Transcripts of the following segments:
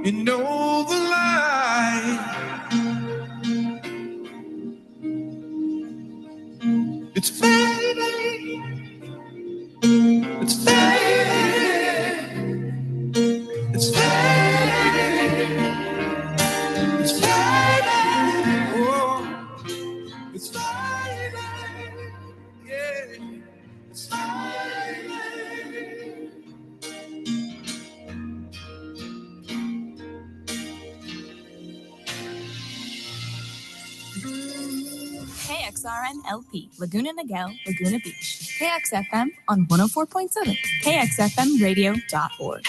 You know the lie. It's fading. It's fading. It's fading. It's fading. Oh, it's fading. Yeah, it's fading. KXRN LP, Laguna Niguel, Laguna Beach. KXFM on 104.7, KXFMradio.org.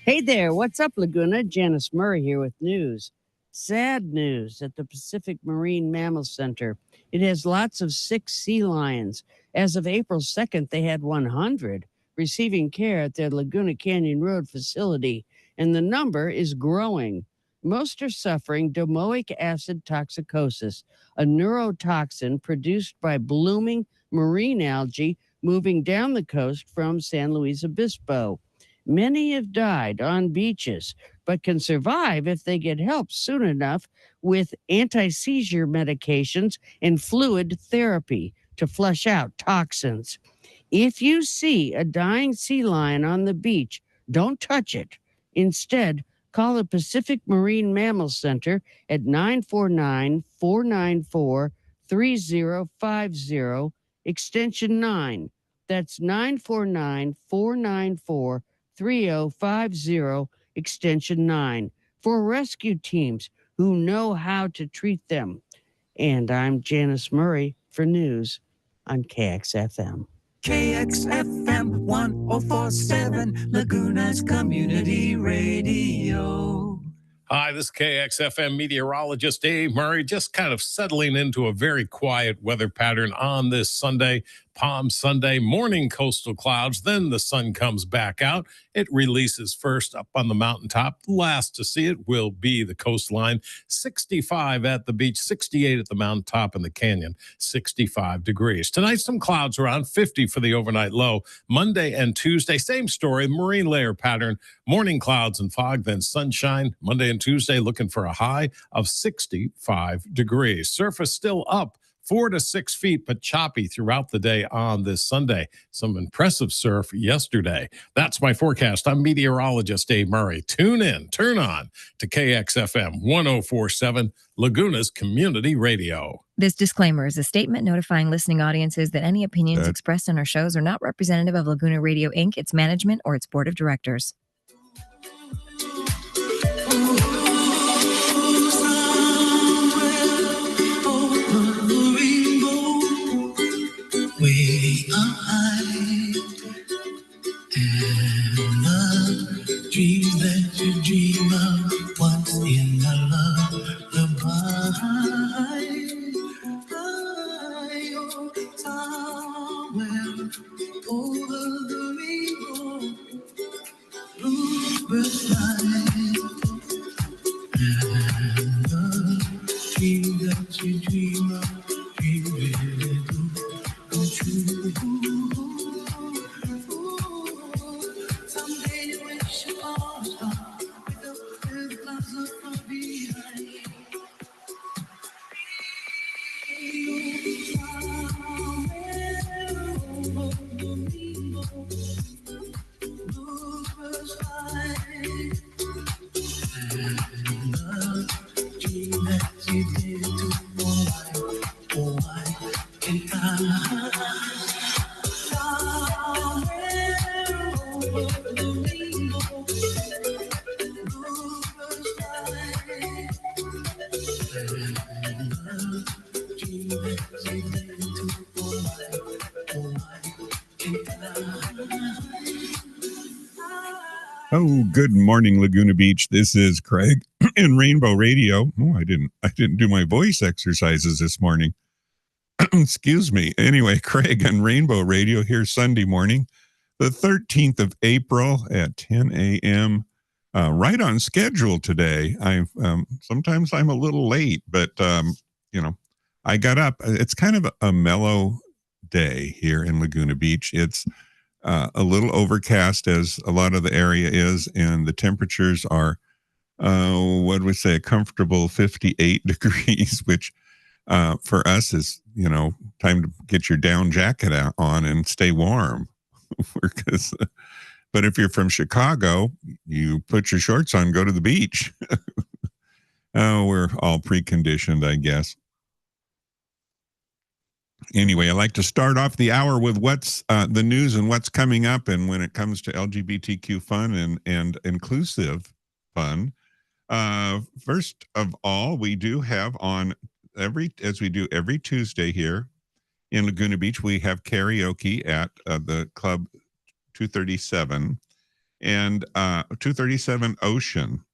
Hey there, what's up, Laguna? Janice Murray here with news. Sad news at the Pacific Marine Mammal Center. It has lots of sick sea lions. As of April 2nd, they had 100 receiving care at their Laguna Canyon Road facility, and the number is growing. Most are suffering domoic acid toxicosis, a neurotoxin produced by blooming marine algae moving down the coast from San Luis Obispo. Many have died on beaches, but can survive if they get help soon enough with anti-seizure medications and fluid therapy to flush out toxins. If you see a dying sea lion on the beach, don't touch it. Instead, call the Pacific Marine Mammal Center at 949-494-3050, extension 9. That's 949-494-3050, extension 9, for rescue teams who know how to treat them. And I'm Janice Murray for news on KXFM. KXFM 1047, Laguna's Community Radio. Hi, this is KXFM meteorologist Dave Murray, just kind of settling into a very quiet weather pattern on this Sunday. Palm Sunday, morning coastal clouds, then the sun comes back out. It releases first up on the mountaintop. Last to see it will be the coastline. 65 at the beach, 68 at the mountaintop and the canyon, 65 degrees. Tonight, some clouds around, 50 for the overnight low. Monday and Tuesday, same story, marine layer pattern, morning clouds and fog, then sunshine. Monday and Tuesday, looking for a high of 65 degrees. Surface still up 4 to 6 feet, but choppy throughout the day on this Sunday. Some impressive surf yesterday. That's my forecast. I'm meteorologist Dave Murray. Tune in, turn on to KXFM 1047, Laguna's Community Radio. This disclaimer is a statement notifying listening audiences that any opinions expressed on our shows are not representative of Laguna Radio, Inc., its management, or its board of directors. We are high, and the dreams that you dream of once in a lullaby. Oh, somewhere over the rainbow, bluebirds fly, and the dreams that you dream of, dream really do. Someday you wish upon a star with the clouds up from behind. Bluebirds fly, and the dream that you did to oh, I can't Oh, good morning, Laguna Beach. This is Craig in Rainbow Radio. Oh, I didn't do my voice exercises this morning. Excuse me. Anyway, Craig on Rainbow Radio here Sunday morning, the 13th of April at 10 a.m. Right on schedule today. Sometimes I'm a little late, but I got up. It's kind of a mellow day here in Laguna Beach. It's a little overcast as a lot of the area is, and the temperatures are, what do we say, a comfortable 58 degrees, which for us is, time to get your down jacket on and stay warm. Because, but if you're from Chicago, you put your shorts on, go to the beach. Oh, we're all preconditioned, I guess. Anyway, I like to start off the hour with what's the news and what's coming up. And when it comes to LGBTQ fun and inclusive fun, first of all, we do have on as we do every Tuesday here in Laguna Beach, we have karaoke at the Club 237 and 237 Ocean.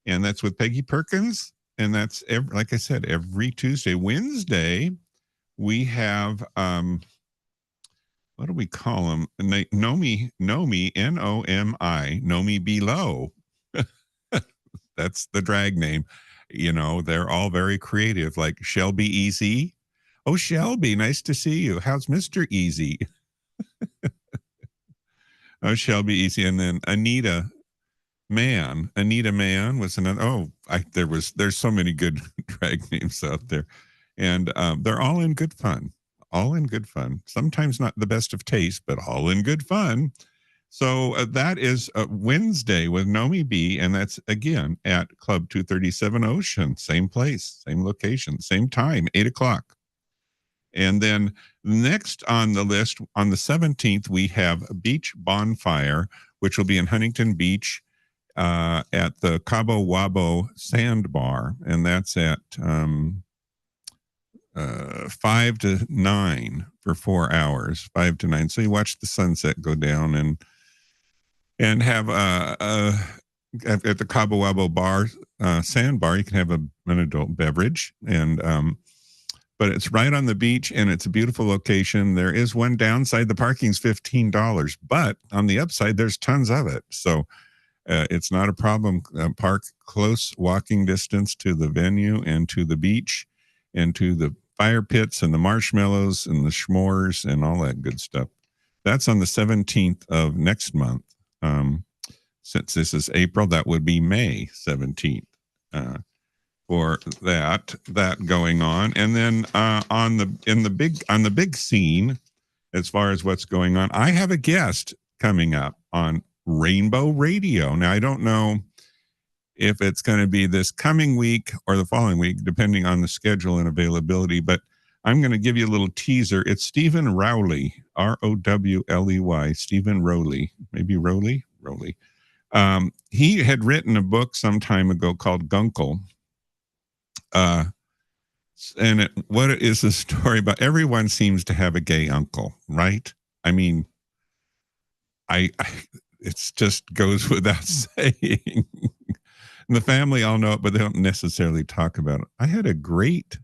And that's with Peggy Perkins. And that's, like I said, every Tuesday. Wednesday, we have, what do we call them? Nomi, N-O-M-I, Nomi Below. That's the drag name. They're all very creative, like Shelby Easy. Oh, Shelby, nice to see you. How's Mr. Easy? Oh, Shelby Easy. And then Anita Man was another. There's so many good drag names out there. And they're all in good fun. Sometimes not the best of taste, but all in good fun. So that is Wednesday with Nomi B. And that's, again, at Club 237 Ocean. Same place, same location, same time, 8 o'clock. And then next on the list, on the 17th, we have Beach Bonfire, which will be in Huntington Beach at the Cabo Wabo Sandbar. And that's at 5 to 9 for 4 hours, 5 to 9. So you watch the sunset go down and have at the Cabo Wabo bar, sandbar, you can have an adult beverage, and but it's right on the beach and it's a beautiful location. There is one downside: the parking's $15, but on the upside, there's tons of it. So it's not a problem. Park close walking distance to the venue and to the beach and to the fire pits and the marshmallows and the s'mores and all that good stuff. That's on the 17th of next month. Since this is April, that would be May 17th for that going on. And then on the big scene, as far as what's going on, I have a guest coming up on Rainbow Radio. Now, I don't know if it's going to be this coming week or the following week, depending on the schedule and availability, but I'm going to give you a little teaser. It's Stephen Rowley, R-O-W-L-E-Y, Stephen Rowley, maybe Rowley. He had written a book some time ago called Guncle. And what it is a story about, everyone seems to have a gay uncle, right? I mean, it just goes without saying. And the family all know it, but they don't necessarily talk about it. I had a great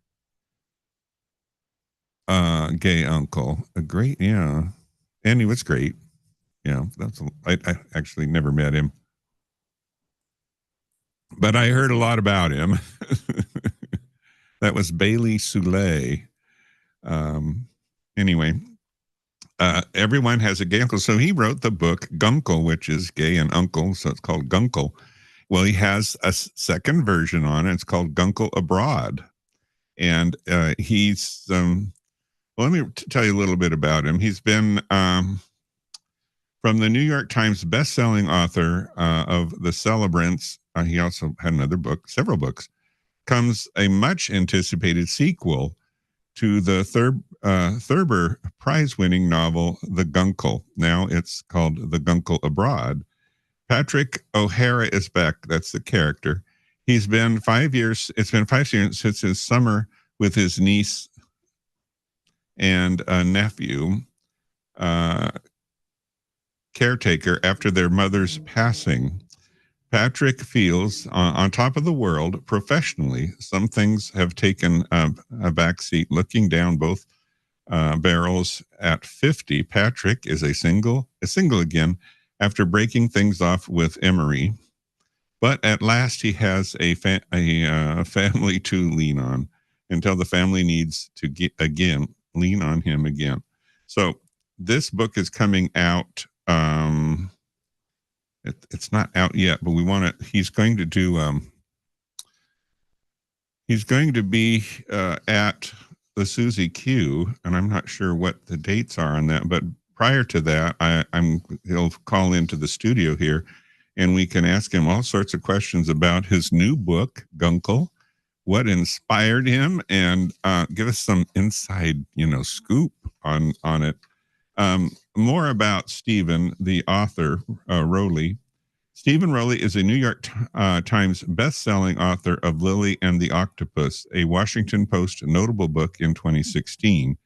gay uncle, and he was great. I actually never met him, but I heard a lot about him. That was Bailey Soule. Anyway, everyone has a gay uncle. So he wrote the book Guncle, which is gay and uncle, so it's called Guncle. Well, he has a second version on it. It's called Guncle Abroad. And he's, let me tell you a little bit about him. He's been from the New York Times bestselling author of The Celebrants. He also had another book, several books. Comes a much anticipated sequel to the Thurber Prize-winning novel, The Guncle. Now it's called The Guncle Abroad. Patrick O'Hara is back. That's the character. He's been 5 years. It's been 5 years since his summer with his niece and nephew, caretaker, after their mother's passing. Patrick feels on top of the world professionally. Some things have taken a backseat. Looking down both barrels at 50, Patrick is a single again after breaking things off with Emery. But at last he has a family to lean on until the family needs to lean on him again. So this book is coming out. It's not out yet, but we want to. He's going to do. He's going to be at the Susie Q, and I'm not sure what the dates are on that. But prior to that, he'll call into the studio here, and we can ask him all sorts of questions about his new book, Guncle, what inspired him, and give us some inside, scoop on it. More about Stephen, the author, Rowley. Stephen Rowley is a New York Times best-selling author of Lily and the Octopus, a Washington Post notable book in 2016.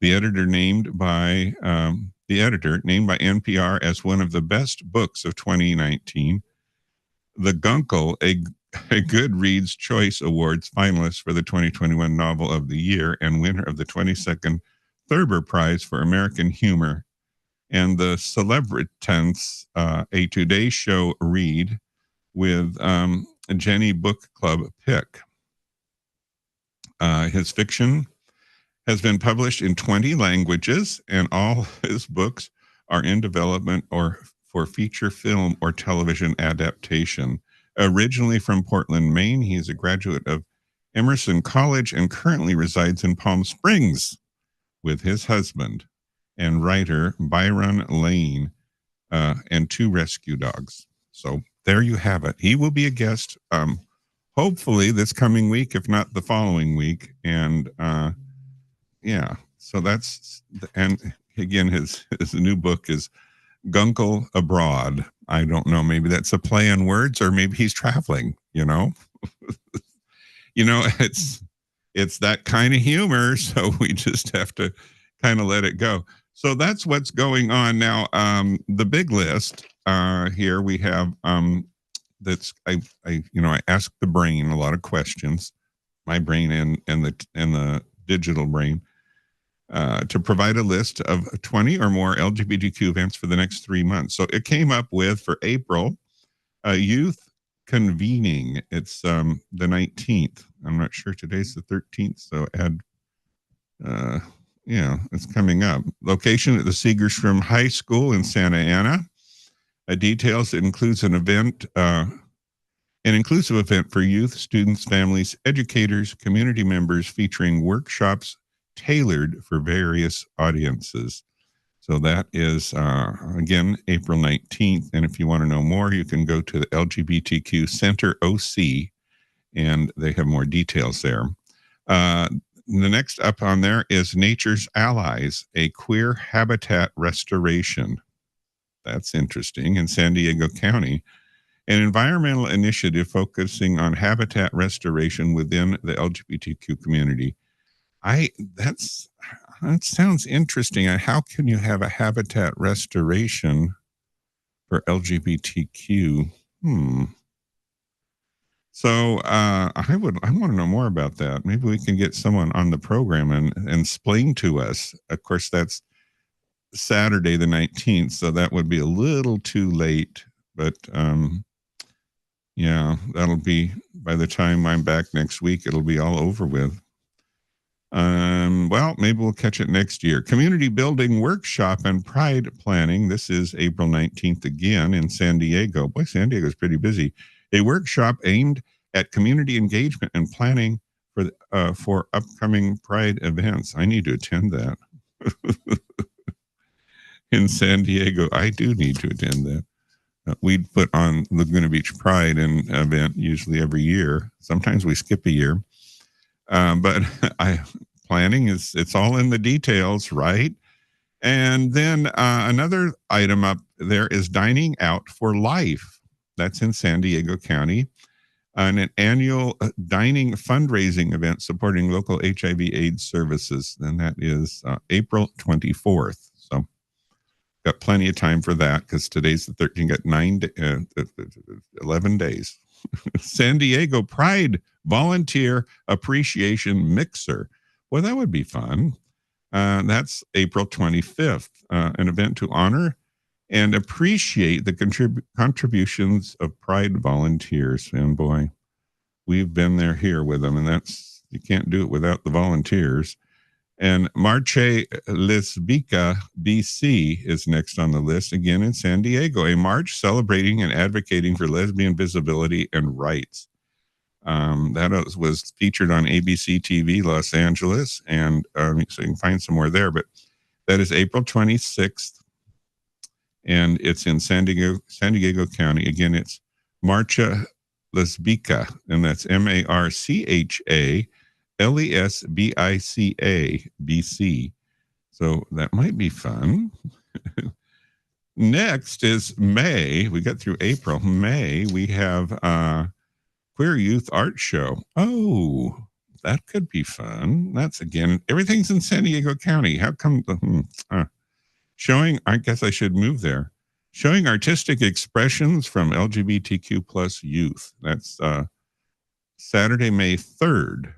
The editor named by NPR as one of the best books of 2019. The Guncle, a Goodreads Choice Awards finalist for the 2021 Novel of the Year and winner of the 22nd Thurber Prize for American Humor. And the Celebritants, a Today Show read with Jenny Book Club pick. His fiction has been published in 20 languages, and all his books are in development or for feature film or television adaptation. Originally from Portland, Maine, he is a graduate of Emerson College and currently resides in Palm Springs with his husband and writer Byron Lane and 2 rescue dogs. So there you have it. He will be a guest hopefully this coming week, if not the following week. And so that's, and again, his new book is Guncle Abroad. I don't know, maybe that's a play on words, or maybe he's traveling, it's that kind of humor, so we just have to kind of let it go. So that's what's going on now. The big list here we have that's I ask the brain a lot of questions, my brain and the digital brain, to provide a list of 20 or more LGBTQ events for the next 3 months. So it came up with, for April, youth convening. It's the 19th. I'm not sure, today's the 13th, so add it's coming up. Location at the Segerstrom High School in Santa Ana. Details, it includes an inclusive event for youth, students, families, educators, community members, featuring workshops tailored for various audiences. So that is, again, April 19th. And if you want to know more, you can go to the LGBTQ Center OC, and they have more details there. The next up on there is Nature's Allies, a queer habitat restoration. That's interesting. In San Diego County, an environmental initiative focusing on habitat restoration within the LGBTQ community. That sounds interesting. How can you have a habitat restoration for LGBTQ? So I want to know more about that. Maybe we can get someone on the program and explain to us. Of course, that's Saturday the 19th, so that would be a little too late. But that'll be, by the time I'm back next week, it'll be all over with. Well, maybe we'll catch it next year. Community Building Workshop and Pride Planning. This is April 19th again in San Diego. Boy, San Diego's pretty busy. A workshop aimed at community engagement and planning for upcoming Pride events. I need to attend that. In San Diego, I do need to attend that. We'd put on Laguna Beach Pride event usually every year. Sometimes we skip a year. But planning it's all in the details, right? And then another item up there is Dining Out for Life. That's in San Diego County, and an annual dining fundraising event supporting local HIV/AIDS services. And that is April 24th. So got plenty of time for that, because today's the 13th, got 11 days. San Diego Pride Volunteer Appreciation Mixer. Well, that would be fun. That's April 25th, an event to honor and appreciate the contributions of Pride volunteers. And boy, we've been here with them, and you can't do it without the volunteers. And Marche Lesbica BC is next on the list, again in San Diego, a march celebrating and advocating for lesbian visibility and rights. That was featured on ABC TV Los Angeles, and so you can find some more there, but that is April 26th, and it's in San Diego County. Again, it's Marcha Lesbica, and that's MARCHA LESBICA BC. So that might be fun. Next is May. We got through April. May, we have Queer Youth Art Show. Oh, that could be fun. That's, again, everything's in San Diego County. How come? Showing, I guess I should move there. Showing artistic expressions from LGBTQ plus youth. That's Saturday, May 3rd.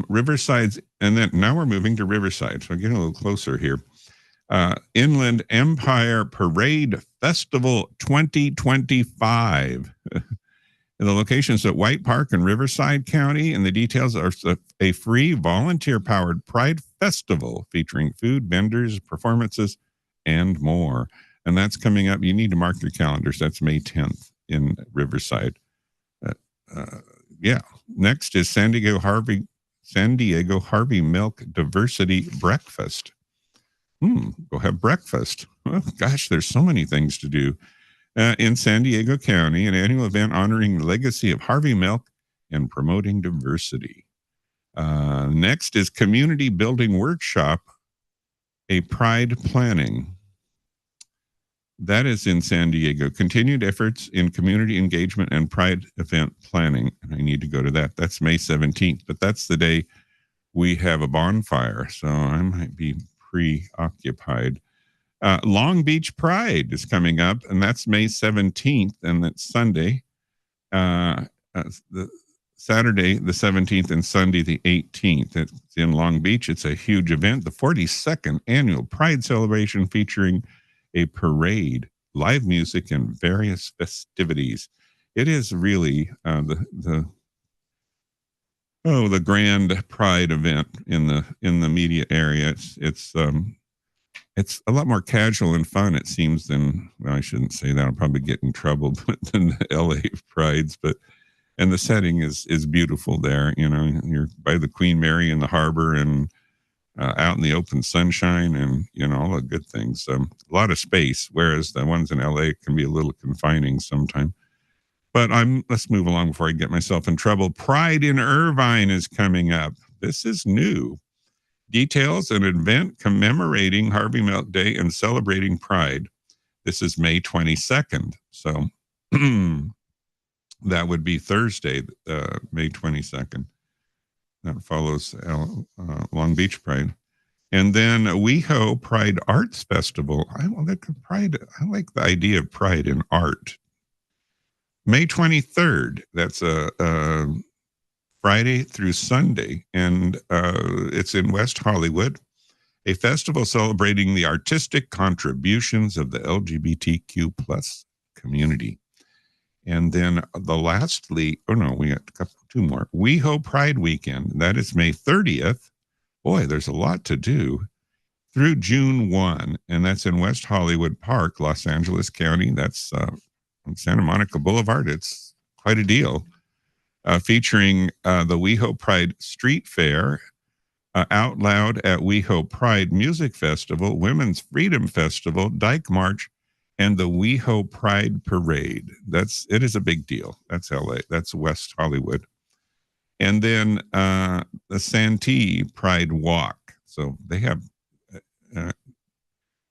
Riverside's, and then now we're moving to Riverside, so getting a little closer here. Inland Empire Parade Festival 2025. The locations at White Park and Riverside County, and the details are a free volunteer-powered Pride Festival featuring food, vendors, performances, and more. And that's coming up. You need to mark your calendars. That's May 10th in Riverside. Yeah. Next is San Diego Harvey Milk Diversity Breakfast. Go have breakfast. Oh, gosh, there's so many things to do. In San Diego County, an annual event honoring the legacy of Harvey Milk and promoting diversity. Next is Community Building Workshop, a Pride Planning. That is in San Diego. Continued efforts in community engagement and Pride event planning. And I need to go to that. That's May 17th, but that's the day we have a bonfire, so I might be preoccupied. Long Beach Pride is coming up, and that's May 17th, and that's Sunday. The Saturday, the 17th, and Sunday, the 18th. It's in Long Beach. It's a huge event, the 42nd annual Pride celebration featuring a parade, live music, and various festivities. It is really the grand Pride event in the immediate area. It's a lot more casual and fun, it seems, than, well, I shouldn't say that, I'll probably get in trouble, than the LA Prides, and the setting is beautiful there. You know, you're by the Queen Mary in the harbor and out in the open sunshine, and, you know, all the good things. A lot of space, whereas the ones in LA can be a little confining sometimes. But let's move along before I get myself in trouble. Pride in Irvine is coming up. This is new. Details: an event commemorating Harvey Milk Day and celebrating Pride. This is May 22nd. So that would be Thursday, May 22nd. That follows Long Beach Pride. And then WeHo Pride Arts Festival. I like the idea of pride in art. May 23rd. That's a Friday through Sunday, and it's in West Hollywood, a festival celebrating the artistic contributions of the LGBTQ plus community. And then we got two more. WeHo Pride Weekend, that is May 30th. Boy, there's a lot to do. Through June 1, and that's in West Hollywood Park, Los Angeles County. That's on Santa Monica Boulevard. It's quite a deal. Featuring the WeHo Pride Street Fair, Out Loud at WeHo Pride Music Festival, Women's Freedom Festival, Dyke March, and the WeHo Pride Parade. It is a big deal. That's LA. That's West Hollywood. And then the Santee Pride Walk. So they have,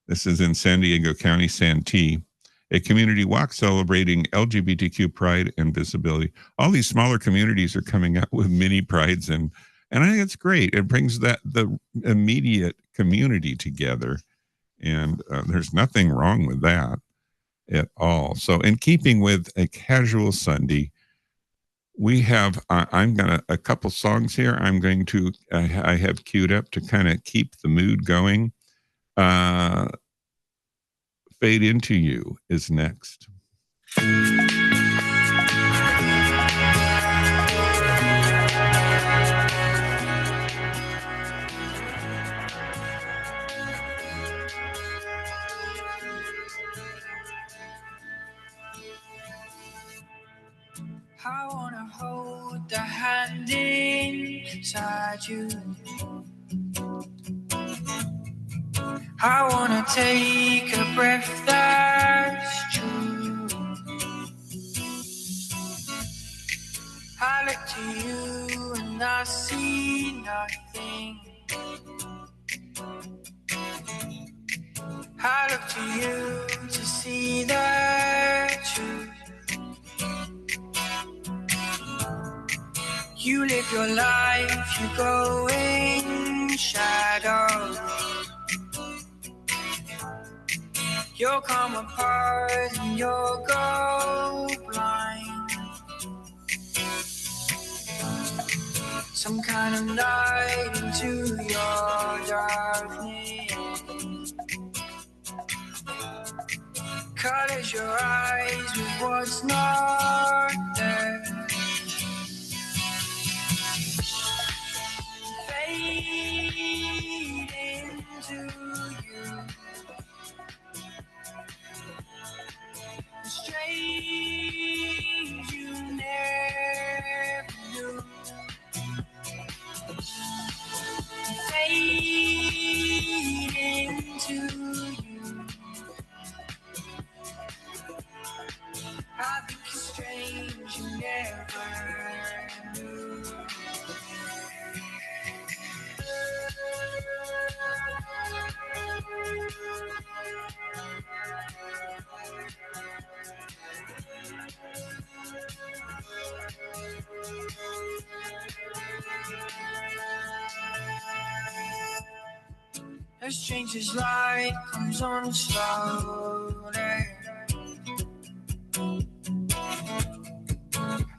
this is in San Diego County, Santee, a community walk celebrating LGBTQ pride and visibility. All these smaller communities are coming out with mini prides, and I think it's great. It brings the immediate community together, and there's nothing wrong with that at all. So in keeping with a casual Sunday, we have, a couple songs here I have queued up to kind of keep the mood going. Fade Into You is next. I wanna hold the hand inside you. I wanna take a breath that's true. I look to you and I see nothing. I look to you to see the truth. You live your life, you go in shadows. You'll come apart and you'll go blind. Some kind of night into your darkness. Colors your eyes with what's not there. Fade into you. Strange you never knew. Fade into you. I think you're strange you never knew. A stranger's light comes on slowly.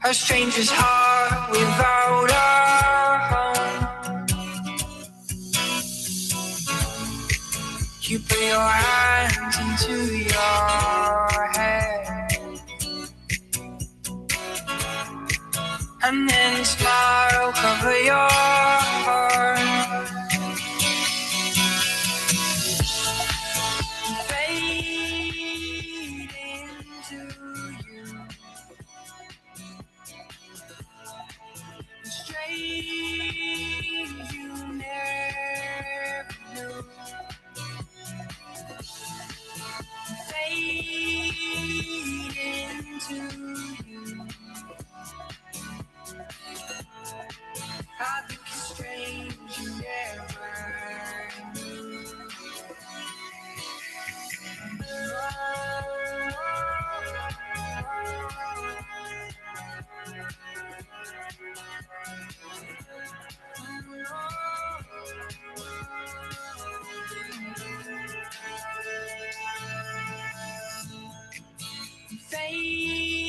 A stranger's heart without a home. You put your hands into your head and then smile cover your heart. Fade into you. Strange you never knew. Fade into you. I think it's strange you never knew.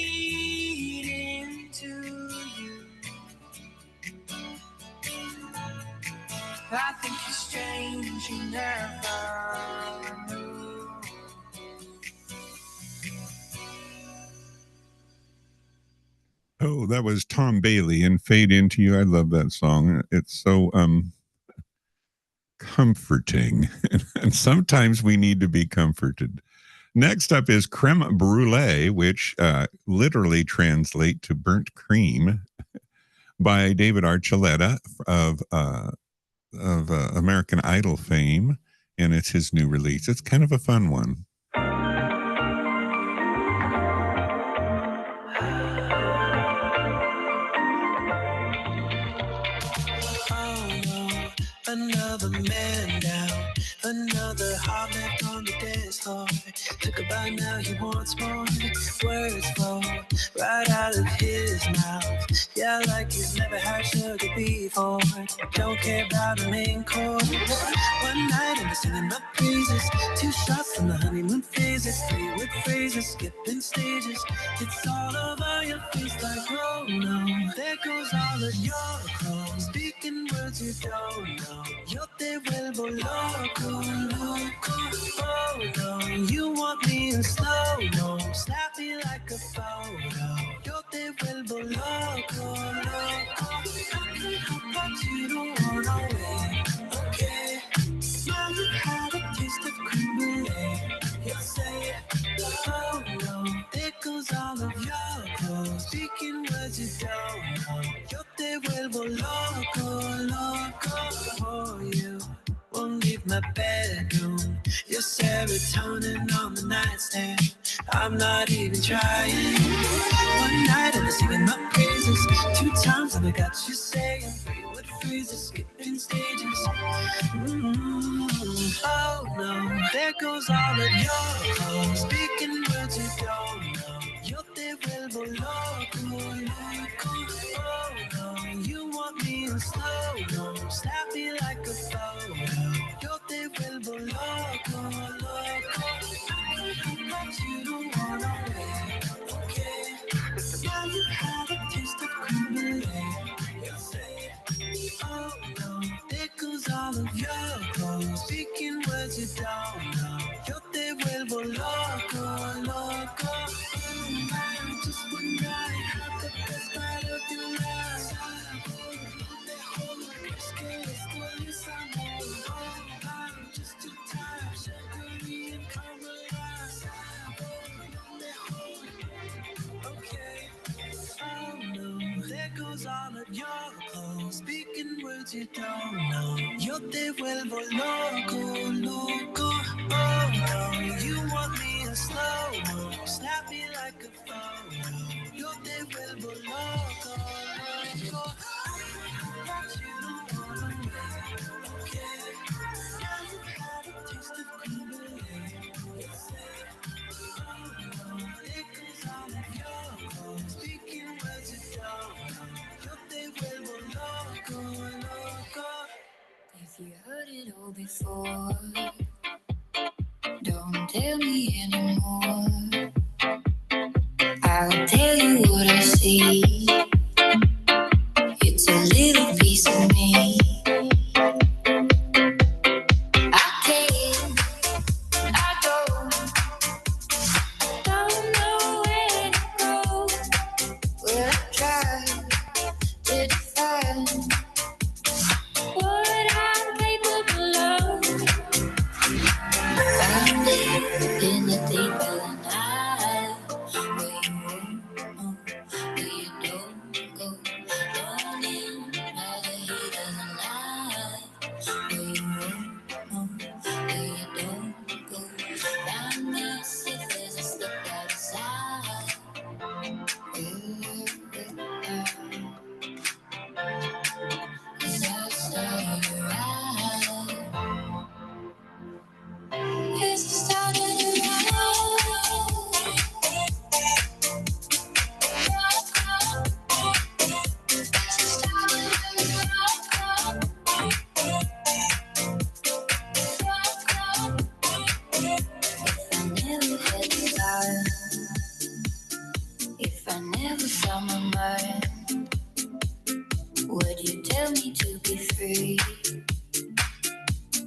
Fade into you. I think you're strange, you never knew. Oh, that was Tom Bailey and Fade Into You. I love that song. It's so comforting. And sometimes we need to be comforted. Next up is creme brulee, which literally translate to burnt cream, by David Archuleta of American Idol fame, and it's his new release. It's kind of a fun one. Another man down, another heart left on the dance floor. Took a bite, now he wants more. Words flow right out of his mouth. Yeah, like he's never had sugar before. Don't care about a main course. One night and we're singing my praises. 2 shots from the honeymoon phases. 3 with phrases, skipping stages. It's all over your face like, oh no. There goes all of your clothes. Speaking words you don't know. Yo te vuelvo loco, loco, oh no. You want me in slow-mo, snap me like a photo. Yo te vuelvo loco, loco. I can't help but you don't wanna wait, okay. Now you had a taste of creme brulee. You say, oh no. There goes all of your clothes. Speaking words my bedroom. Your serotonin on the nightstand. I'm not even trying. One night I was singing my praises. 2 times and I got you saying 3 word phrases, skipping stages. Oh no, there goes all of your clothes, speaking words you don't know. Yo te vuelvo loco, loco. Oh no, you want me in slow-mo, snap me like a photo. Yo te vuelvo loco, loco. But you don't wanna wait, okay? Now you have a taste of criminal. You say, oh no, there goes all of your clothes, speaking words you don't know. Yo te vuelvo loco, loco. Just one night, have the best night of your life. Es que esto es amor. I'm just too tired, sugary and caramelized. Okay. Oh no, there goes all of your clothes, speaking words you don't know. Yo te vuelvo loco, loco. Oh no, you want me in slow-mo, snap me like a photo. Yo te vuelvo loco, loco. But you don't wanna wait, okay? Now you've had a taste of criminal. You say, oh no, there goes all of your clothes, speaking words you don't know. Yo te vuelvo loco, loco. If you heard it all before, don't tell me anymore. I'll tell you what I see. It's a little piece of me. I came, I go, don't know where to go. Well, I tried to define what I'm capable of. Found it in the deep of the night, where you won't, where you don't go. Running by the heat of the night, where you won't, where you don't go. Found this if there's a slip outside. Cause I saw you right. It's the start of the if I never found my mind, would you tell me to be free?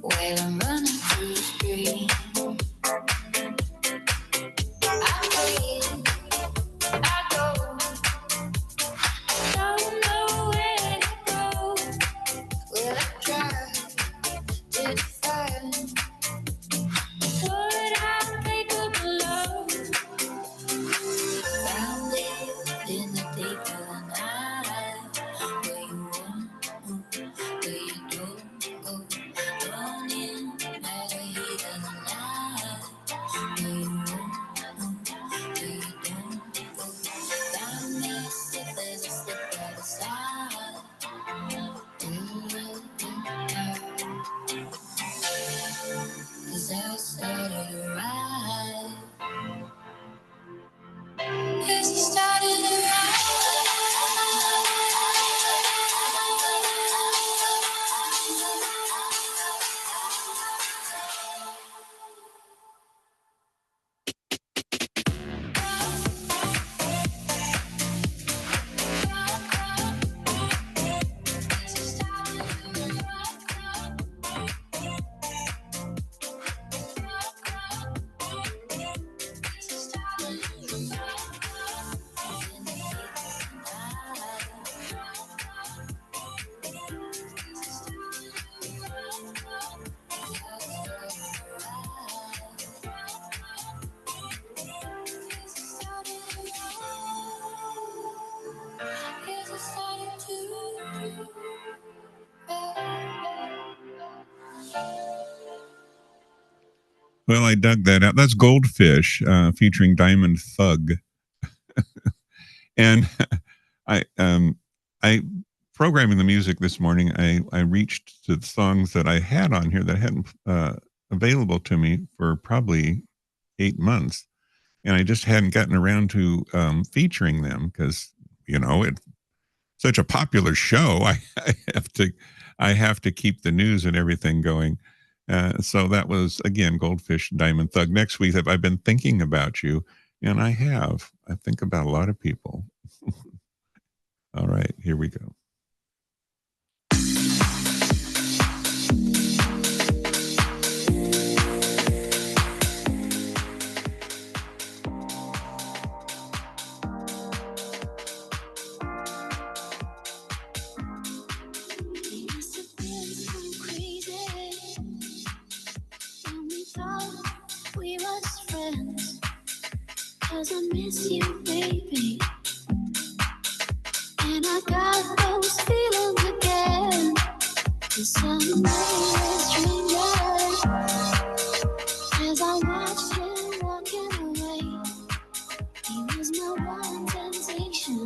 Well, I'm running through the street. I came, I go, don't know where to go. Well, I tried to define what I'm capable of. Found it in the deep of the night, where you won't, where you don't go. Running by the heat Well, I dug that out. That's Goldfish featuring Diamond Thug. And I programming the music this morning, I reached to the songs that I had on here that hadn't available to me for probably 8 months. And I just hadn't gotten around to featuring them because, it's such a popular show. I have to keep the news and everything going. So that was, again, Goldfish, Diamond Thug. Next week, I've been thinking about you, and I think about a lot of people. All right, here we go. I miss you, baby. And I got those feelings again. And someday a stranger, as I watched him walking away, he was my one temptation.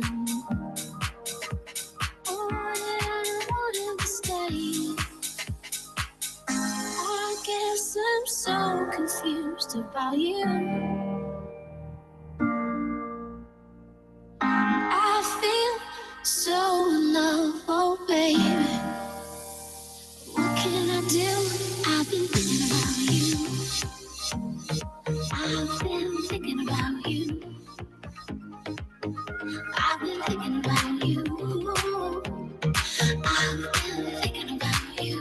Oh, did I want him to stay? I guess I'm so confused about you. So in love, oh baby. What can I do? I've been thinking about you. I've been thinking about you. I've been thinking about you. I've been thinking about you.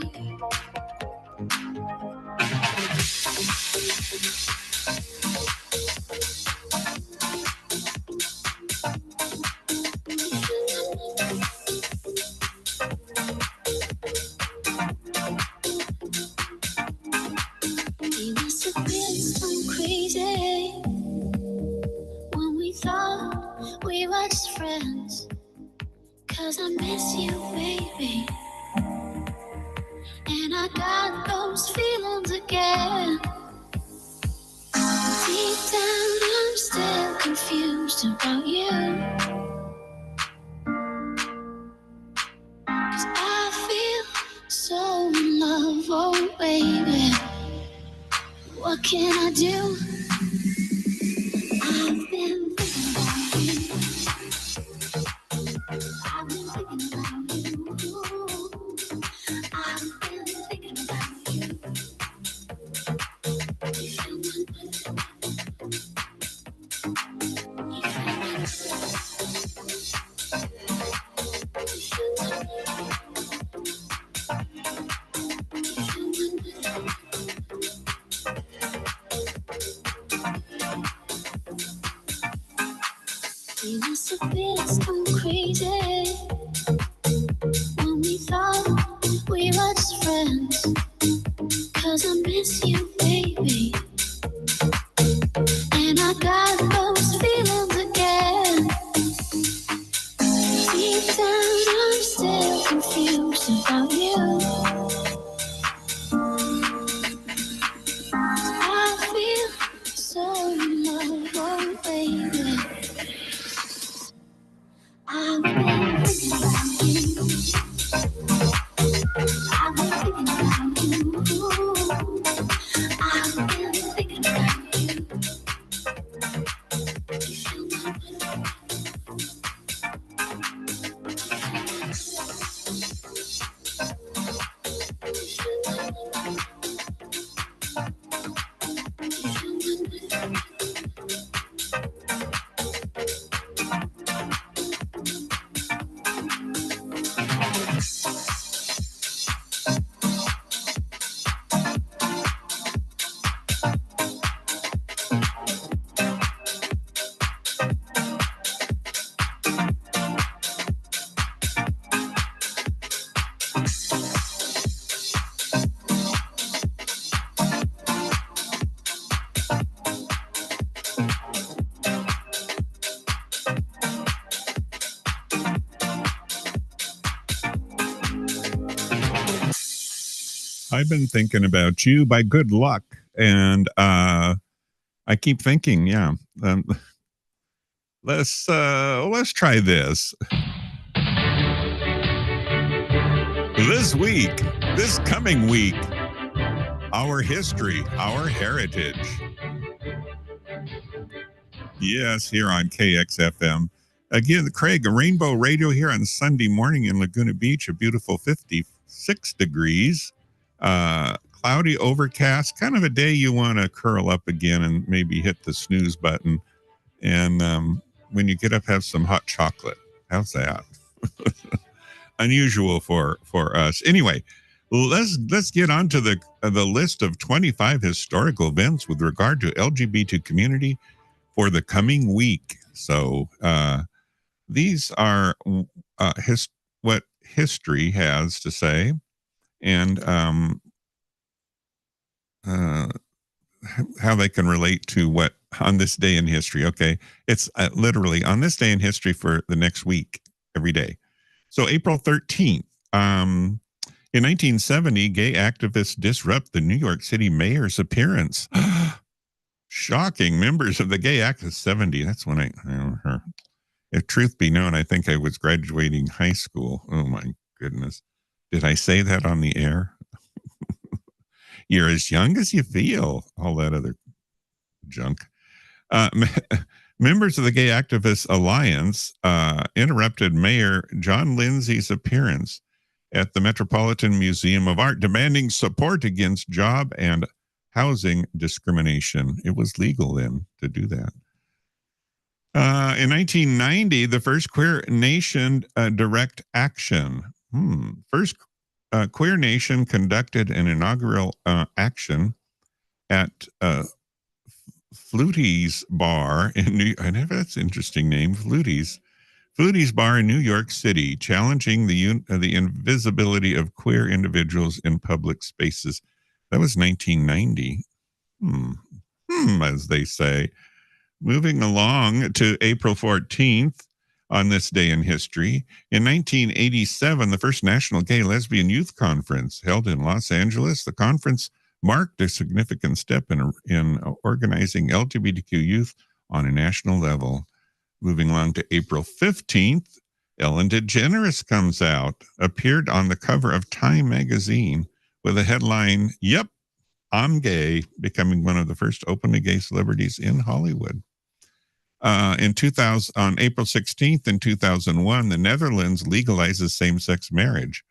Friends, 'cause I miss you, baby. And I got those feelings again. Deep down, I'm still confused about you. 'Cause I feel so in love, oh baby. What can I do? I've been thinking about you. I've been thinking about you. I've been thinking about you. You feel my we must have been so crazy when we thought we were just friends. 'Cause I miss you, baby. And I got those feelings again. Deep down, I'm still confused about you. I feel so in love, oh baby. I've been thinking about you. I've been thinking about you. I've been thinking about you. You feel my I've been thinking about you by Good Luck. And I keep thinking, let's try this. This coming week, our history, our heritage. Yes, here on KXFM. Again, Craig, a Rainbow Radio here on Sunday morning in Laguna Beach, a beautiful 56 degrees. Cloudy, overcast, kind of a day you want to curl up again and maybe hit the snooze button. And when you get up, have some hot chocolate. How's that? Unusual for us. Anyway, let's get on to the list of 25 historical events with regard to LGBT community for the coming week. So these are what history has to say, and how they can relate to what on this day in history. Okay, it's literally on this day in history for the next week, every day. So April 13th, in 1970, gay activists disrupt the New York City mayor's appearance. Shocking. Members of the gay activists, 70. That's when if truth be known, I think I was graduating high school. Oh my goodness. Did I say that on the air? You're as young as you feel. All that other junk. Members of the Gay Activists Alliance interrupted Mayor John Lindsay's appearance at the Metropolitan Museum of Art, demanding support against job and housing discrimination. It was legal then to do that. In 1990, the first Queer Nation direct action. First Queer Nation conducted an inaugural action at Flutie's Bar in New. I never. That's an interesting name, Flutie's Bar in New York City, challenging the invisibility of queer individuals in public spaces. That was 1990. As they say. Moving along to April 14th, on this day in history, in 1987, the first National Gay Lesbian Youth Conference held in Los Angeles. The conference marked a significant step in organizing LGBTQ youth on a national level. Moving along to April 15th, Ellen DeGeneres comes out, appeared on the cover of Time magazine with a headline, "Yep, I'm gay," becoming one of the first openly gay celebrities in Hollywood. In 2000, on April 16th in 2001, the Netherlands legalizes same-sex marriage.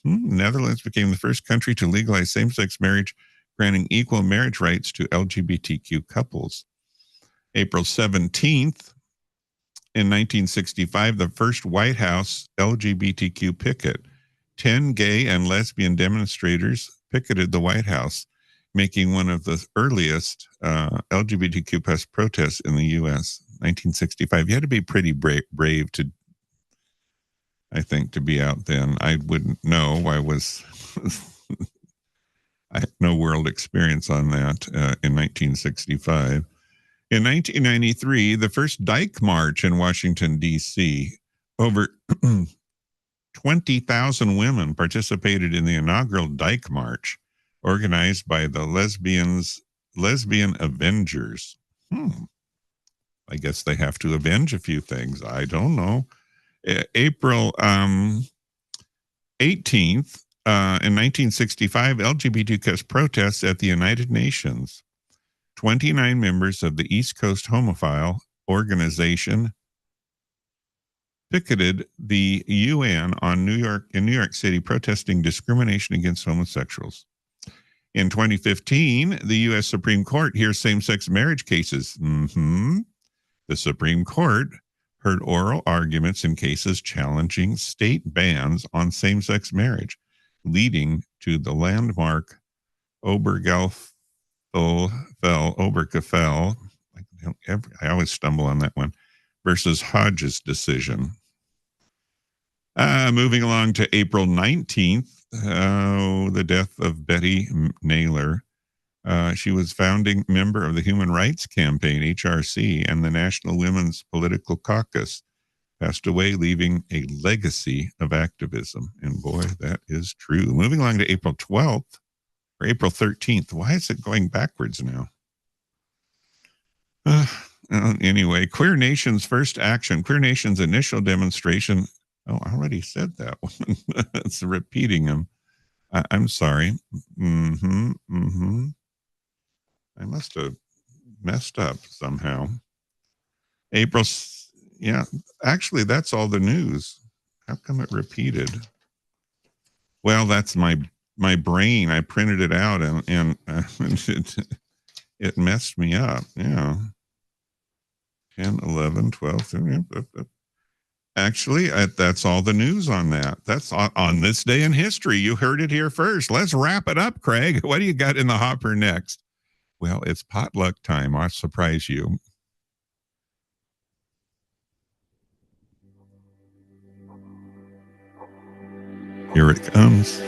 Netherlands became the first country to legalize same-sex marriage, granting equal marriage rights to LGBTQ couples. April 17th, in 1965, the first White House LGBTQ picket. 10 gay and lesbian demonstrators picketed the White House, making one of the earliest LGBTQ plus protests in the U.S. 1965. You had to be pretty brave to, I think, to be out then. I wouldn't know. I had no world experience on that in 1965. In 1993, the first Dyke March in Washington, D.C., over 20,000 women participated in the inaugural Dyke March, organized by the Lesbian Avengers. I guess they have to avenge a few things. I don't know. April 18th, in 1965, LGBTQ protests at the United Nations. 29 members of the East Coast Homophile Organization picketed the UN in New York City, protesting discrimination against homosexuals. In 2015, the U.S. Supreme Court hears same-sex marriage cases. The Supreme Court heard oral arguments in cases challenging state bans on same-sex marriage, leading to the landmark Obergefell, I always stumble on that one, versus Hodges decision. Moving along to April 19th, the death of Betty Naylor. She was founding member of the Human Rights Campaign, HRC, and the National Women's Political Caucus. Passed away, leaving a legacy of activism. And boy, that is true. Moving along to April 12th, or April 13th. Why is it going backwards now? Anyway, Queer Nation's first action, Queer Nation's initial demonstration. Oh, I already said that one. It's repeating them. I'm sorry. I must have messed up somehow. April, yeah, actually, that's all the news. How come it repeated? Well, that's my brain. I printed it out and it messed me up. Yeah. 10, 11, 12, 13. Actually, that's all the news on that. That's on this day in history. You heard it here first. Let's wrap it up, Craig. What do you got in the hopper next? Well, it's potluck time. I'll surprise you. Here it comes.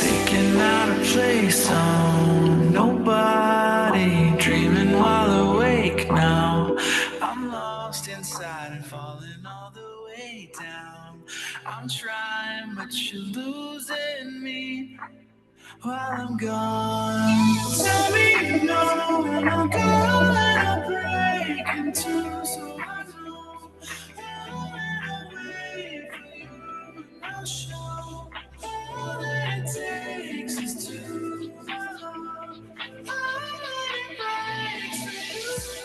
Taking out a place on nobody, dreaming while awake now. I'm lost inside and falling all the way down. I'm trying, but you're losing me while I'm gone. Tell me you know when I'm gone, I'll break into, so I know I'll wait for you and I'll show all that it takes is to love. All that it breaks for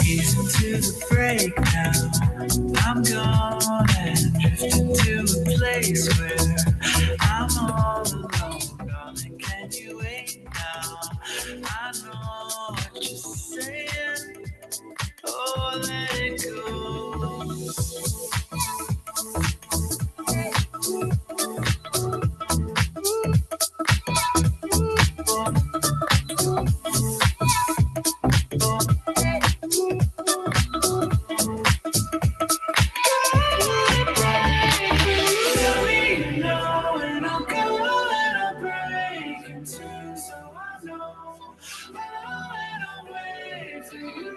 ease into the breakdown. I'm gone and drift into a place where I'm all alone. Darling, can you wait now? I know what you're saying. Oh, let it go. Tell me you know when I'm gone, I'll break into, so I know. Oh, and I'll wait for you,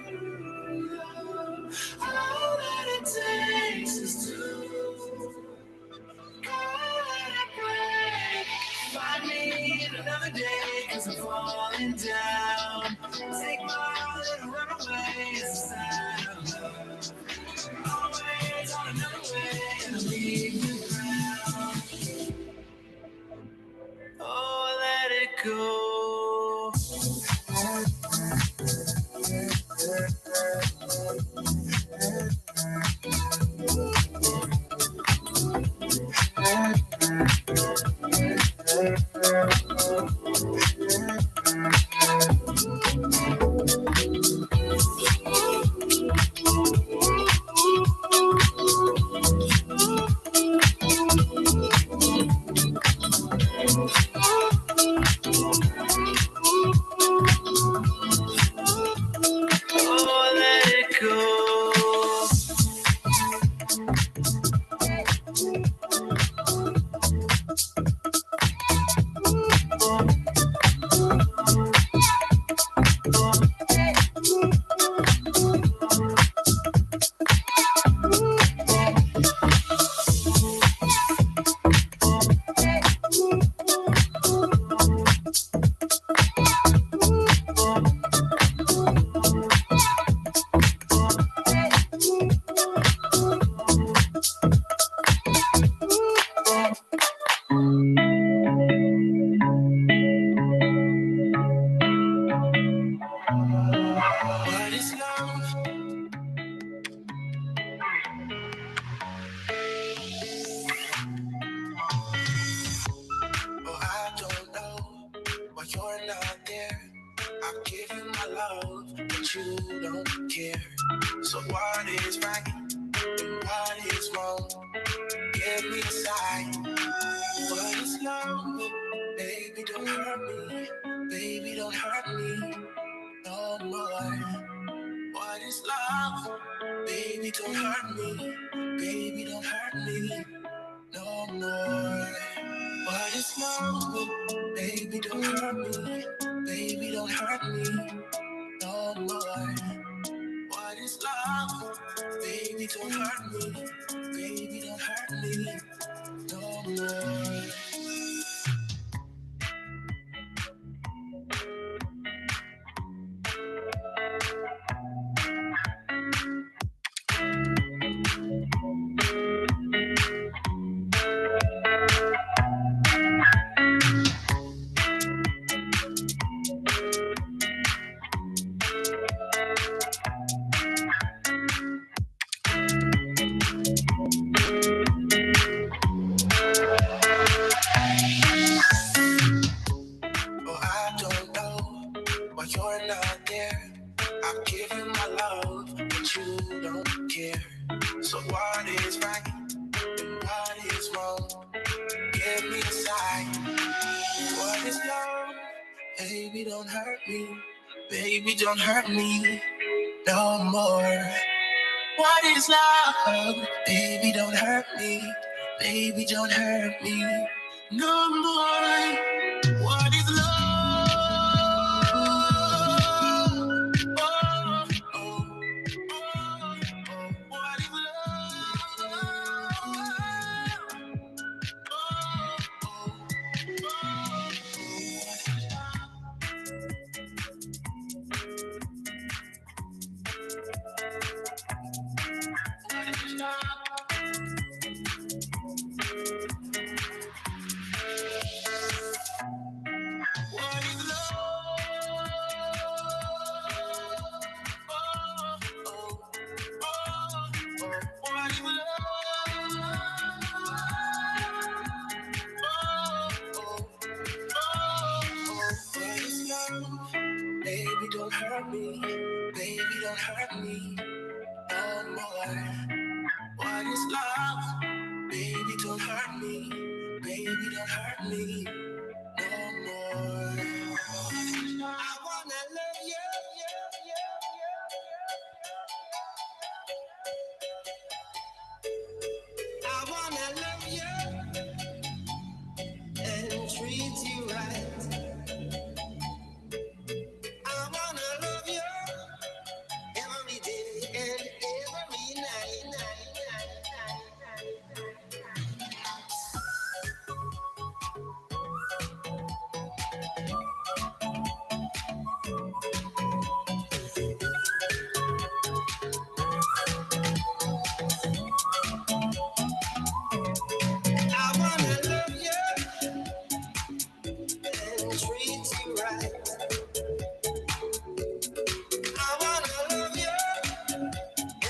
love. All that it takes So what is right and what is wrong? Give me a sign. What is love? Baby, don't hurt me. Baby, don't hurt me no more. What is love? Baby, don't hurt me. Baby, don't hurt me no more. What is love? Baby, don't hurt me. Baby, don't hurt me no more. What is love? Baby, don't hurt me. Baby, don't hurt me no more. Oh, I don't know why you're not there. I'll give you my love, but you don't care. So what is right and what is wrong? Give me a sign. What is love? Baby, don't hurt me. Baby, don't hurt me no more. What is love? Baby, don't hurt me. Baby, don't hurt me no more. What is love? Oh, oh, oh, oh. What is love? Baby, don't hurt me. Baby, don't hurt me no more. What is love? Baby, don't hurt me. Baby, don't hurt me no more. I wanna love you. I wanna love you and treat you right. I wanna love you every day and every night. I wanna love you and treat you right. I wanna love you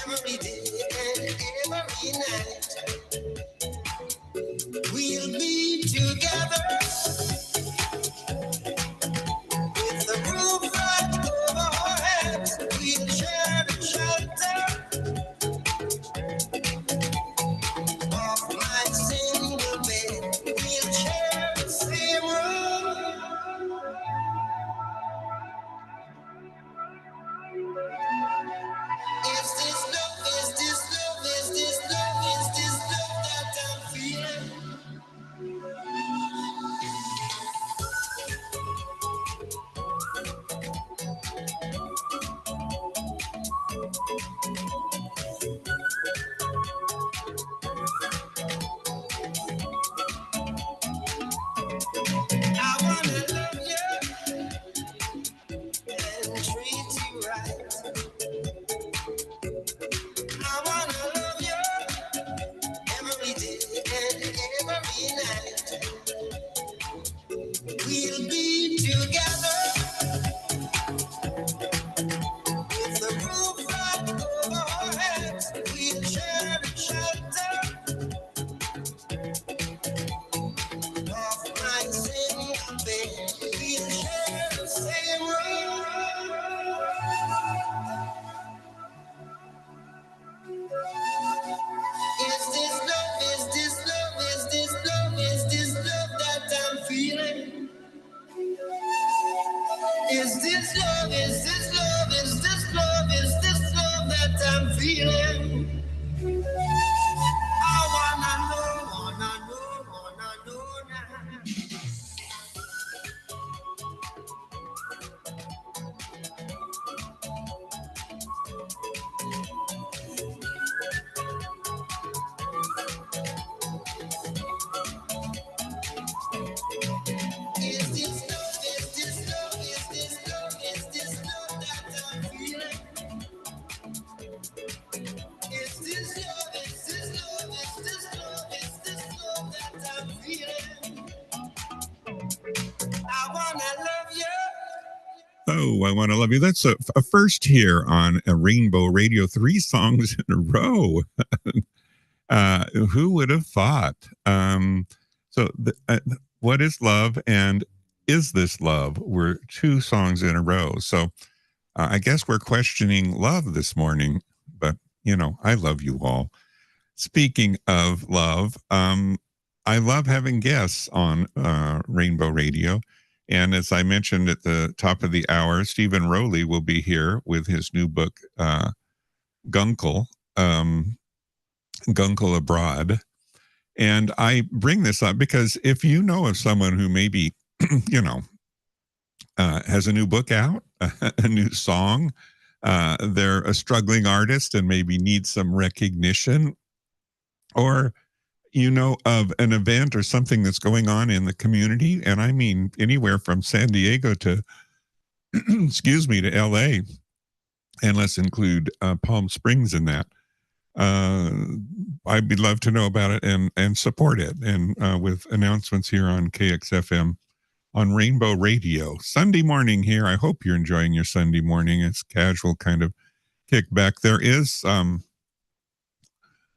every day and every night. We'll be together with the roof right over our heads. We'll share the shelter of my single bed. We'll share the same room. Is this love? Is this love? Is this love? Is this love that I'm feeling? I wanna love you and treat you right. I wanna love you every day and every night. We'll be together with the roof right over our heads. We'll share feeling. I wanna know now. Is this love, is this love, is this love, is this love that I'm feeling? Is this love, is this love, is this love, is this love that I'm feeling? I wanna love you. Oh, I want to love you. That's a first here on a Rainbow Radio, 3 songs in a row. Who would have thought? What is love and is this love were 2 songs in a row. So I guess we're questioning love this morning, but I love you all. Speaking of love, I love having guests on Rainbow Radio. And as I mentioned at the top of the hour, Stephen Rowley will be here with his new book, Gunkel, Gunkel Abroad. And I bring this up because if you know of someone who maybe, has a new book out, a new song, they're a struggling artist and maybe needs some recognition, or of an event or something that's going on in the community, and I mean anywhere from San Diego to, to LA, and let's include Palm Springs in that. I'd love to know about it and support it, and with announcements here on KXFM on Rainbow Radio. Sunday morning here. I hope you're enjoying your Sunday morning. It's casual kind of kickback. There is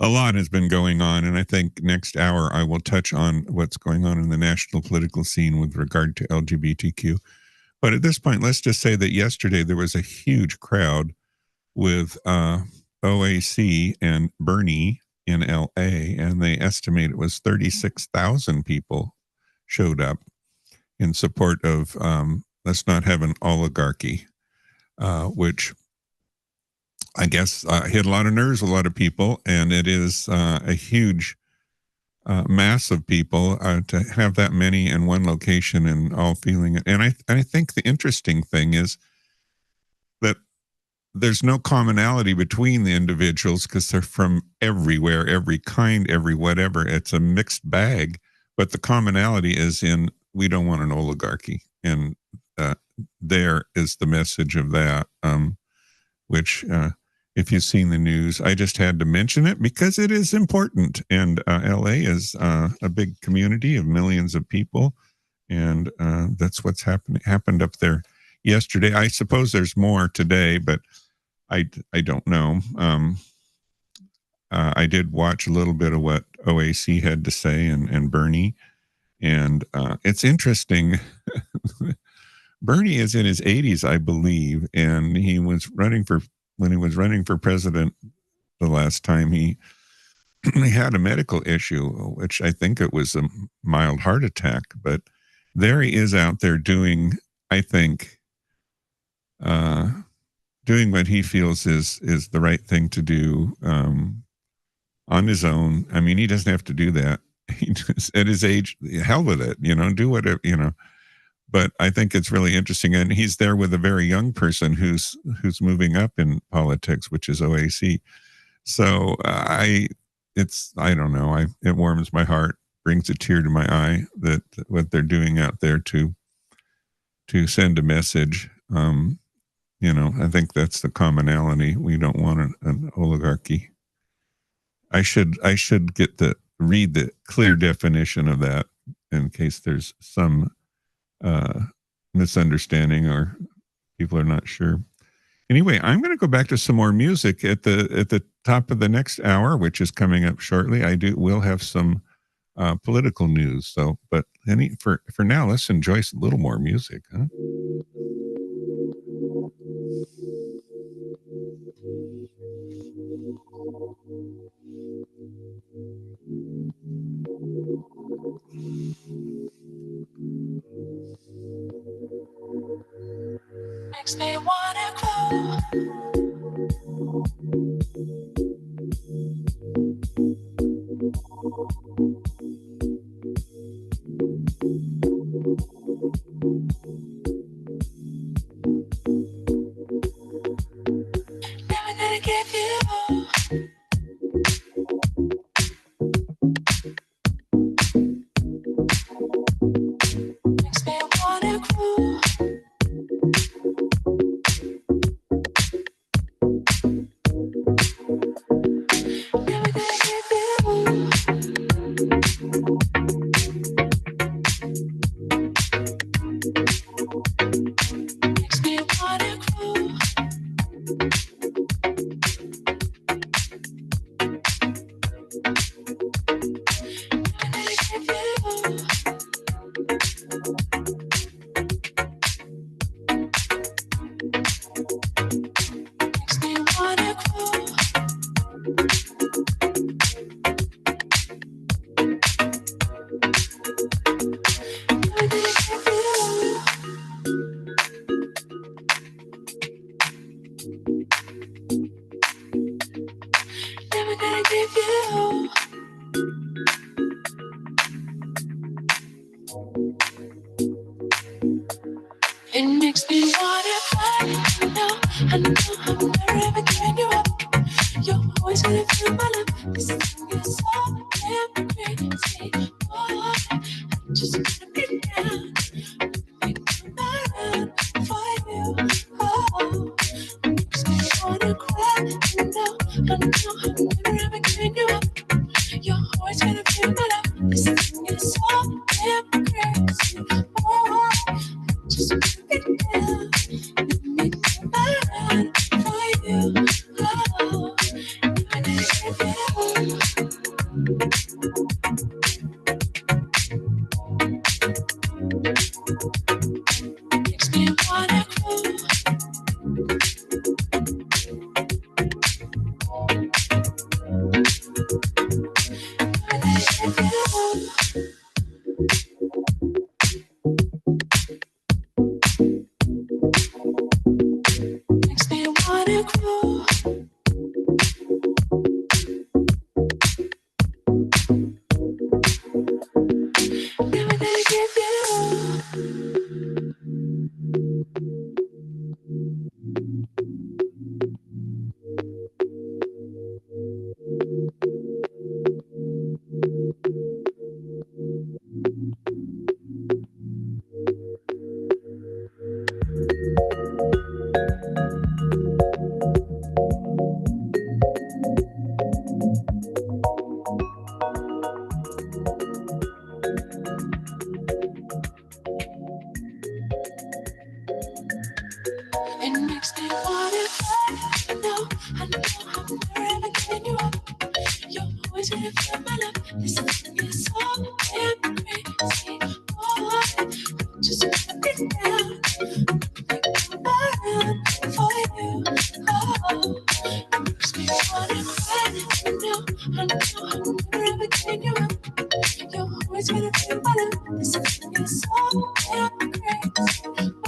a lot has been going on, and I think next hour I will touch on what's going on in the national political scene with regard to LGBTQ. But at this point, let's just say that yesterday there was a huge crowd with OAC and Bernie in LA, and they estimate it was 36,000 people showed up in support of Let's Not Have an Oligarchy, which I guess hit a lot of nerves, a lot of people, and it is a huge mass of people to have that many in one location and all feeling it. And I think the interesting thing is that there's no commonality between the individuals because they're from everywhere, every kind, every whatever. It's a mixed bag, but the commonality is in we don't want an oligarchy, and there is the message of that, which. If you've seen the news, I just had to mention it because it is important. And LA is a big community of millions of people. And that's what's happened up there yesterday. I suppose there's more today, but I don't know. I did watch a little bit of what OAC had to say and Bernie. And it's interesting. Bernie is in his 80s, I believe. And he was when he was running for president the last time, he had a medical issue, which I think it was a mild heart attack. But there he is out there doing, I think, doing what he feels is the right thing to do on his own. I mean, he doesn't have to do that. He just, at his age, hell with it, do whatever, But I think it's really interesting, and he's there with a very young person who's moving up in politics, which is OAC. So I don't know. It warms my heart, brings a tear to my eye that what they're doing out there to send a message. I think that's the commonality. We don't want an oligarchy. I should read the clear definition of that in case there's some misunderstanding or people are not sure. Anyway, I'm going to go back to some more music at the top of the next hour, which is coming up shortly. We'll have some political news. So, but for now, let's enjoy a little more music, huh? Makes me wanna grow. gonna give you. It makes me wanna cry. I know I'm never ever giving you up. You're always gonna feel my love. This thing is so damn crazy. Oh, I just wanna be down. Make my run for you. Oh, it makes me wanna cry. I know I'm never ever giving you up. You're always gonna feel my love. This thing is so damn crazy. Oh, I just wanna be down. Make my run for you. Oh, I give you. Makes me wanna cry. Makes me wanna cry. Never gonna give you. It makes me wanna cry. I know I'm never ever giving you up. You're always gonna feel my love. This thing is so damn crazy. Oh, I just wanna be down. Make my run for you. Oh, it makes me wanna cry. I know I'm never ever giving you up. You're always gonna feel my love. This thing is so damn crazy.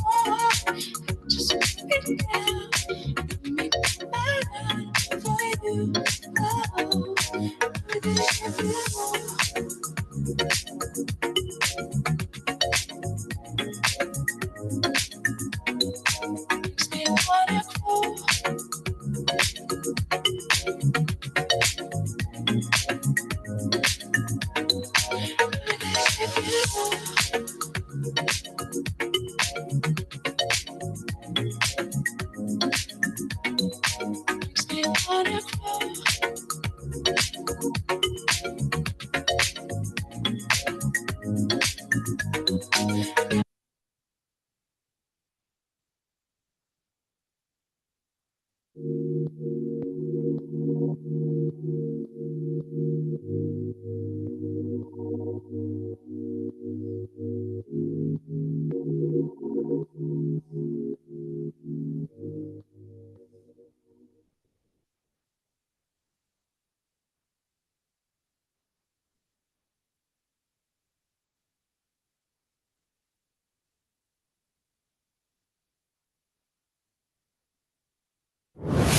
Oh, just wanna be down. Make my run for you. Oh, we're gonna give you. Makes me wanna cry. We're gonna give you. Makes me wanna cry.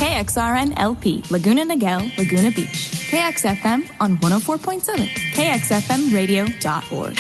KXRN LP, Laguna Niguel, Laguna Beach. KXFM on 104.7, KXFMradio.org.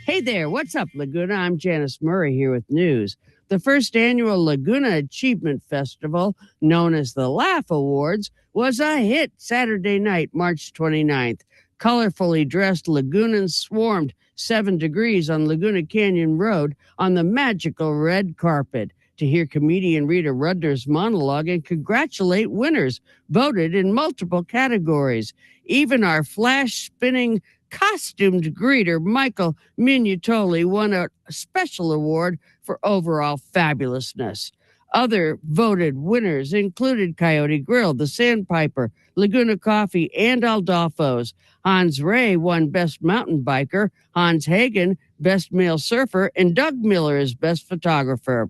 Hey there, what's up, Laguna? I'm Janice Murray here with news. The first annual Laguna Achievement Festival, known as the Laugh Awards, was a hit Saturday night, March 29th. Colorfully dressed Lagunans swarmed 7 degrees on Laguna Canyon Road on the magical red carpet to hear comedian Rita Rudner's monologue and congratulate winners voted in multiple categories. Even our flash-spinning costumed greeter, Michael Minutoli, won a special award for overall fabulousness. Other voted winners included Coyote Grill, The Sandpiper, Laguna Coffee, and Aldolfo's. Hans Ray won Best Mountain Biker, Hans Hagen, Best Male Surfer, and Doug Miller as Best Photographer.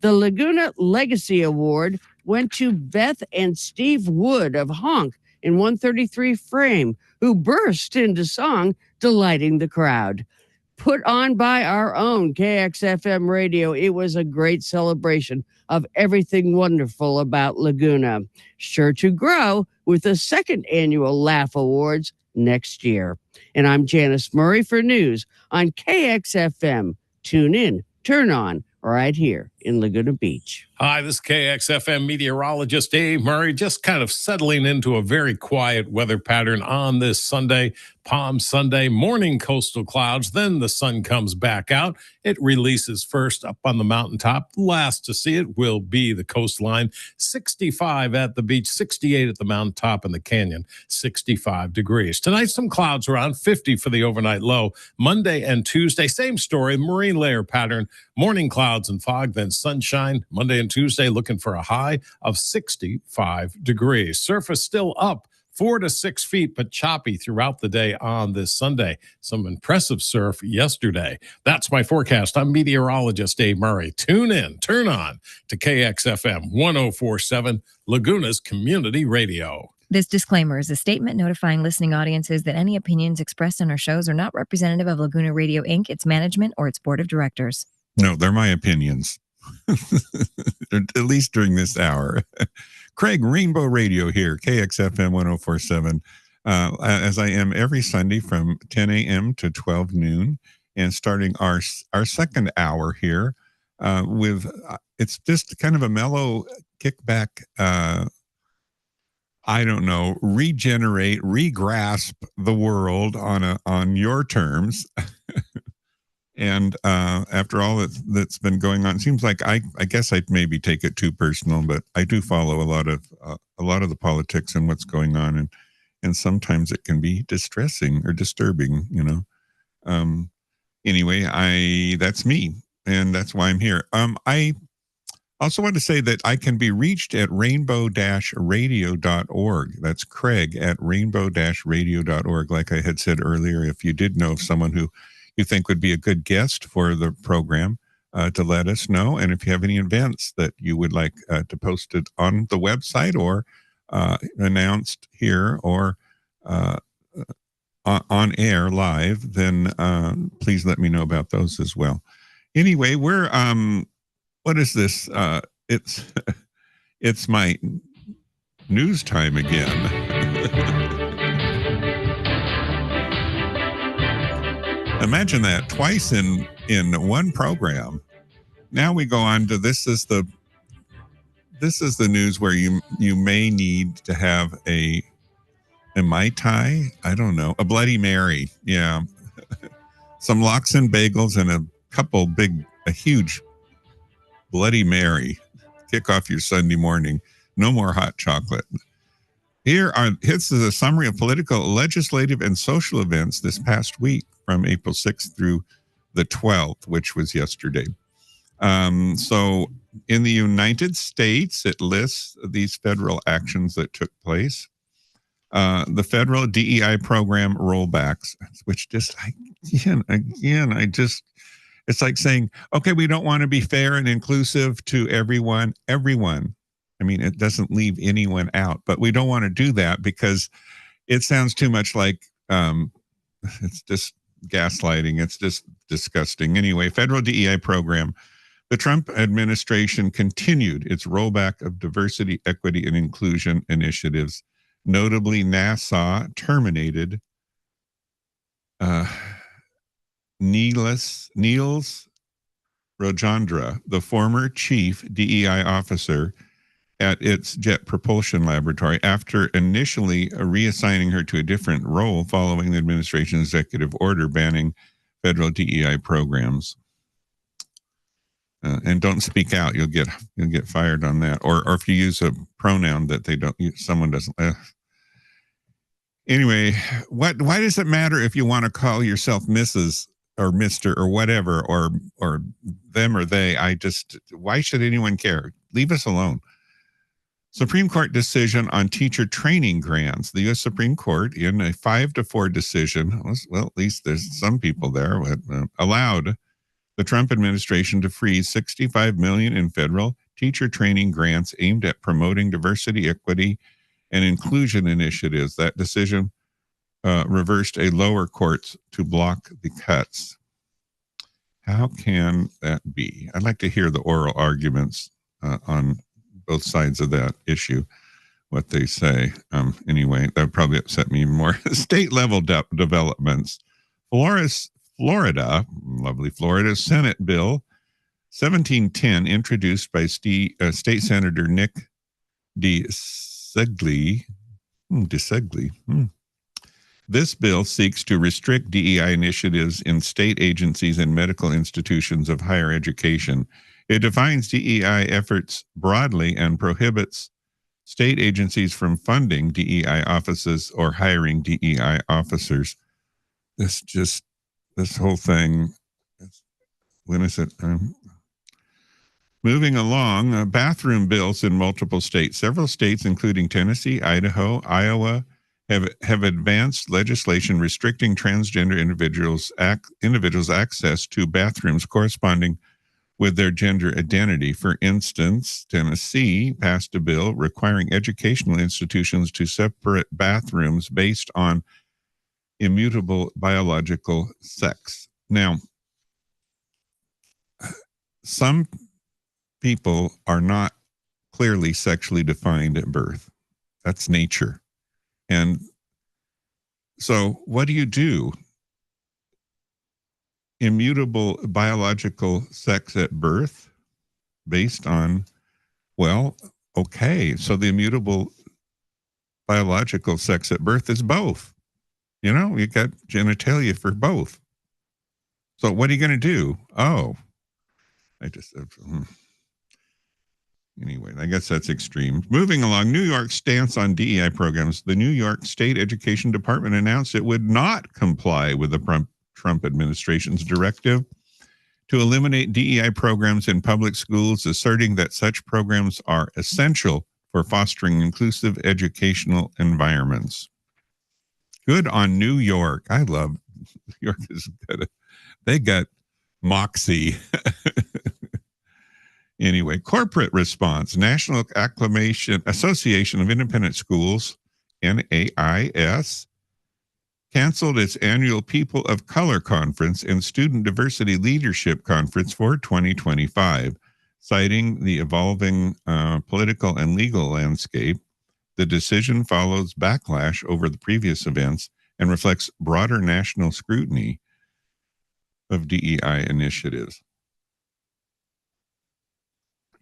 The Laguna Legacy Award went to Beth and Steve Wood of Honk in 133 Frame, who burst into song, delighting the crowd. put on by our own KXFM radio. It was a great celebration of everything wonderful about Laguna. Sure to grow with the second annual Laugh Awards next year. And I'm Janice Murray for news on KXFM. Tune in, turn on, right here in Laguna Beach. Hi, this is KXFM meteorologist Dave Murray, just kind of settling into a very quiet weather pattern on this Sunday, Palm Sunday. Morning coastal clouds, then the sun comes back out. It releases first up on the mountaintop. Last to see it will be the coastline. 65 at the beach, 68 at the mountaintop and the canyon, 65 degrees. Tonight, some clouds around 50 for the overnight low. Monday and Tuesday, same story, marine layer pattern. Morning clouds and fog, then sunshine. Monday and Tuesday, looking for a high of 65 degrees. Surface still up 4 to 6 feet, but choppy throughout the day on this Sunday. Some impressive surf yesterday. That's my forecast. I'm meteorologist Dave Murray. Tune in, turn on to KXFM 1047, Laguna's community radio. This disclaimer is a statement notifying listening audiences that any opinions expressed on our shows are not representative of Laguna Radio Inc., its management, or its board of directors. No, they're my opinions. At least during this hour. Craig, Rainbow Radio here, KXFM 1047, as I am every Sunday from 10 a.m. to 12 noon, and starting our second hour here with, it's just kind of a mellow kickback, I don't know, regenerate, regrasp the world on your terms. And after all that's been going on, it seems like I guess I'd maybe take it too personal, but I do follow a lot of the politics and what's going on, and sometimes it can be distressing or disturbing, you know. Anyway, that's me, and that's why I'm here. I also want to say that I can be reached at rainbow-radio.org. That's Craig at rainbow-radio.org. Like I had said earlier, if you did know of someone who you think would be a good guest for the program, to let us know. And if you have any events that you would like to post it on the website or announced here or on air live, then please let me know about those as well. Anyway, we're what is this? It's my news time again. Imagine that, twice in one program. Now we go on to this is the news where you may need to have a Mai Tai, I don't know, a Bloody Mary, yeah, some lox and bagels and a huge Bloody Mary. Kick off your Sunday morning. No more hot chocolate. This is a summary of political, legislative, and social events this past week from April 6th through the 12th, which was yesterday. So in the United States, it lists these federal actions that took place. The federal DEI program rollbacks, which just, it's like saying, okay, we don't want to be fair and inclusive to everyone. I mean, it doesn't leave anyone out, but we don't want to do that because it sounds too much like it's just gaslighting. It's just disgusting. Anyway, federal DEI program. The Trump administration continued its rollback of diversity, equity, and inclusion initiatives. Notably, NASA terminated Niels Rajendra, the former chief DEI officer at its Jet Propulsion Laboratory, after initially reassigning her to a different role following the administration's executive order banning federal DEI programs. And don't speak out; you'll get fired on that. Or if you use a pronoun that someone doesn't. Anyway, why does it matter if you want to call yourself Mrs. or Mr. or whatever, or them or they? Why should anyone care? Leave us alone. Supreme Court decision on teacher training grants. The U.S. Supreme Court, in a 5-4 decision, well, at least there's some people there, allowed the Trump administration to freeze $65 million in federal teacher training grants aimed at promoting diversity, equity, and inclusion initiatives. That decision reversed a lower court to block the cuts. How can that be? I'd like to hear the oral arguments on both sides of that issue, what they say. Anyway, that would probably upset me even more. State level developments. Florida, lovely Florida, Senate Bill 1710, introduced by State Senator Nick DeSegli. This bill seeks to restrict DEI initiatives in state agencies and medical institutions of higher education. It defines DEI efforts broadly and prohibits state agencies from funding DEI offices or hiring DEI officers. This whole thing, when is it? Moving along, bathroom bills in multiple states. Several states, including Tennessee, Idaho, Iowa, have advanced legislation restricting transgender individuals' access to bathrooms corresponding with their gender identity. For instance, Tennessee passed a bill requiring educational institutions to separate bathrooms based on immutable biological sex. Now, some people are not clearly sexually defined at birth. That's nature. And so what do you do? Immutable biological sex at birth based on, well, okay, so the immutable biological sex at birth is both. You know, you got genitalia for both. So what are you going to do? Oh, anyway, I guess that's extreme. Moving along, New York's stance on DEI programs. The New York State Education Department announced it would not comply with the Trump administration's directive to eliminate DEI programs in public schools, asserting that such programs are essential for fostering inclusive educational environments. Good on New York. I love New York. They got moxie. Anyway, corporate response. National Association of Independent Schools, NAIS, canceled its annual People of Color Conference and Student Diversity Leadership Conference for 2025, citing the evolving political and legal landscape. The decision follows backlash over the previous events and reflects broader national scrutiny of DEI initiatives.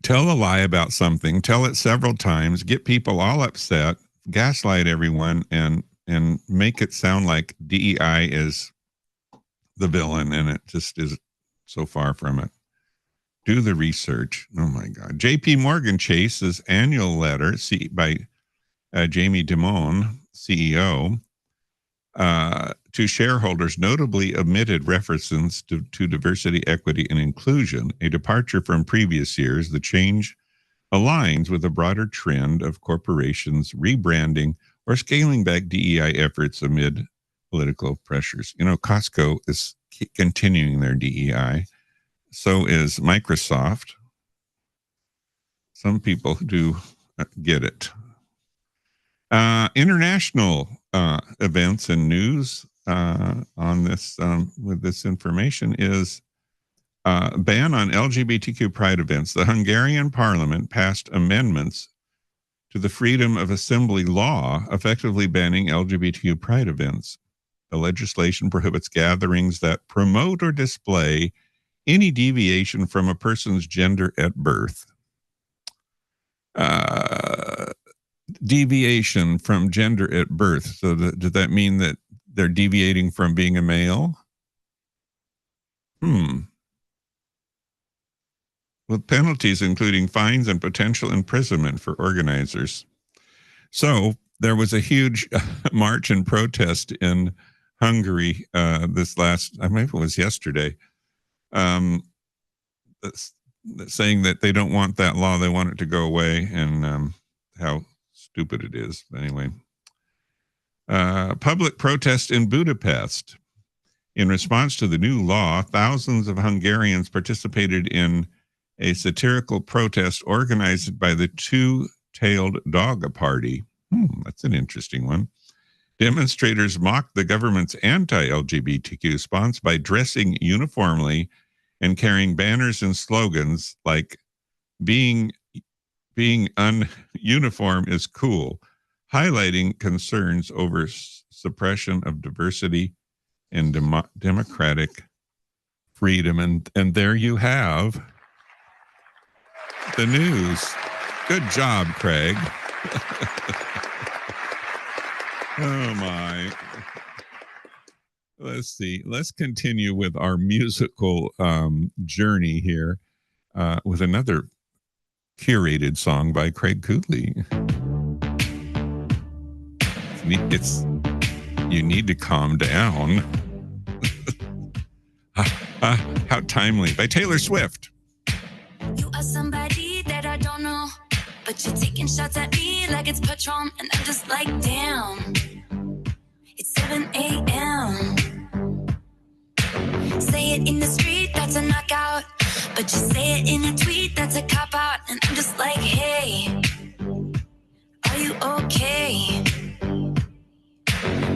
Tell a lie about something, tell it several times, get people all upset, gaslight everyone, and make it sound like DEI is the villain, and it just is so far from it. Do the research. Oh my God. JP Morgan Chase's annual letter by Jamie Dimon, CEO, to shareholders notably omitted references to diversity, equity, and inclusion, a departure from previous years. The change aligns with a broader trend of corporations rebranding or scaling back DEI efforts amid political pressures. You know, Costco is continuing their DEI. So is Microsoft. Some people do get it. International events and news on this with this information is ban on LGBTQ pride events. The Hungarian parliament passed amendments to the Freedom of Assembly law, effectively banning LGBTQ pride events. The legislation prohibits gatherings that promote or display any deviation from a person's gender at birth. Deviation from gender at birth. So does that mean that they're deviating from being a male? With penalties including fines and potential imprisonment for organizers. So there was a huge march and protest in Hungary maybe it was yesterday, saying that they don't want that law, they want it to go away, and how stupid it is. Anyway, public protest in Budapest. In response to the new law, thousands of Hungarians participated in a satirical protest organized by the Two-Tailed Dog Party. That's an interesting one. Demonstrators mocked the government's anti-LGBTQ response by dressing uniformly and carrying banners and slogans like being uniform is cool, highlighting concerns over suppression of diversity and democratic freedom. And there you have the news. Good job, Craig. Oh my. Let's see. Let's continue with our musical journey here with another curated song by Craig Cooley. You need to calm down. How timely, by Taylor Swift. You are somebody that I don't know, but you're taking shots at me like it's Patron, and I'm just like, damn. It's 7 a.m. Say it in the street, that's a knockout, but you say it in a tweet, that's a cop-out, and I'm just like, hey, are you okay?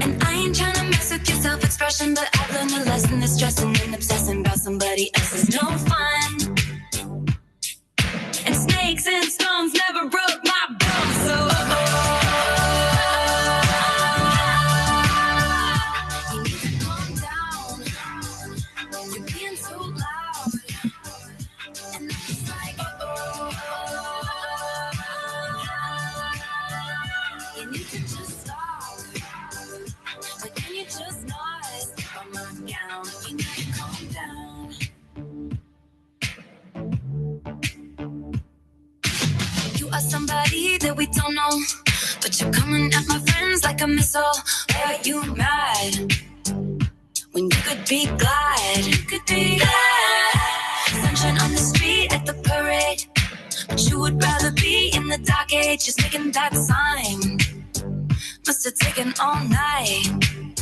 And I ain't trying to mess with your self-expression, but I've learned a lesson that stressing and obsessing about somebody else is no fun. And snakes and stones never broke my bones, so you need to calm down. You're being so loud, and I'm just like, you need to just stop. But can you just not step on my gown? You need to calm down. You are somebody that we don't know, but you're coming at my friends like a missile. Why are you mad when you could be glad? You could be glad. Sunshine on the street at the parade, but you would rather be in the dark age, just making that sign. Must have taken all night.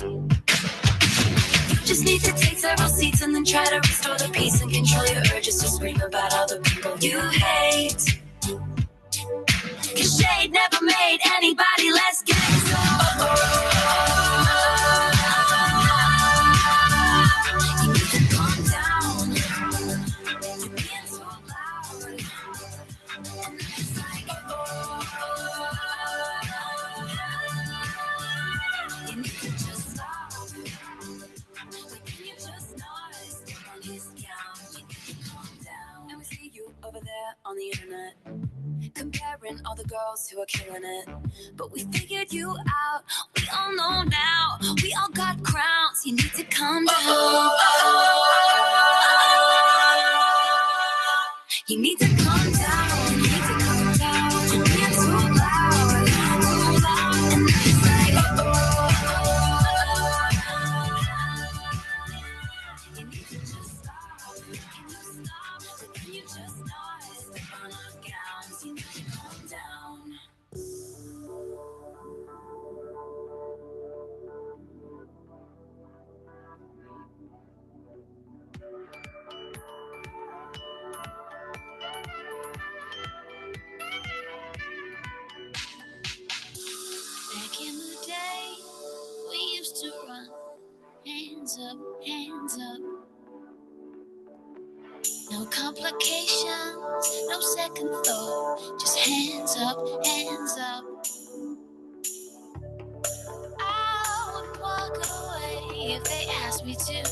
You just need to take several seats and then try to restore the peace and control your urges to scream about all the people you hate. 'Cause shade never made anybody less gay, so you need to calm down. You're being so loud, and it's like, you need to just stop. But can you just not step on his gown? You need to calm down. And we see you over there on the internet, comparing all the girls who are killing it. But we figured you out. We all know now. We all got crowns. You need to calm down. You need to calm down. You need to calm down. You're being too loud. Too loud. And it's like, you need to just stop. Can you stop? Can you just not step on our gowns? You need to calm down. Back in the day, we used to run. Hands up, hands up. No complications, no second thought. Just hands up, hands up. I would walk away if they asked me to.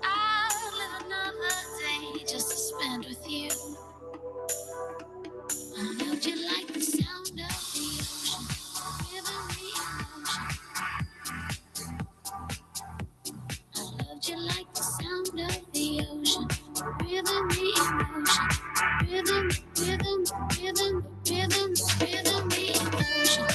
I'd live another day just to spend with you. I loved you like the sound of the ocean, giving me emotion. I loved you like the sound of the ocean, rhythm, the emotion, rhythm, rhythm, rhythm, rhythm, rhythm, the emotion.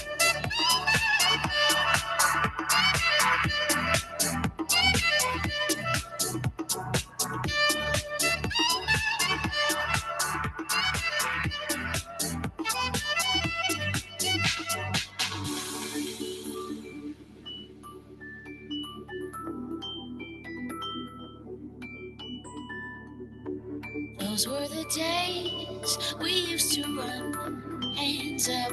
Those were the days we used to run. Hands up,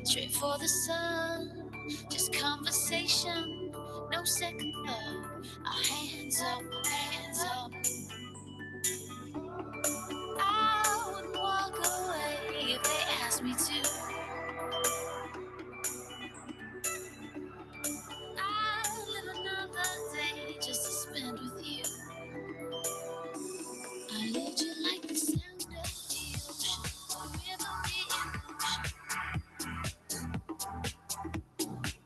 straight for the sun. Just conversation, no second thought. Our hands up, hands up. I would walk away if they asked me to. I'd live another day just to spend with you. I loved you like the sound of the ocean, or rhythm in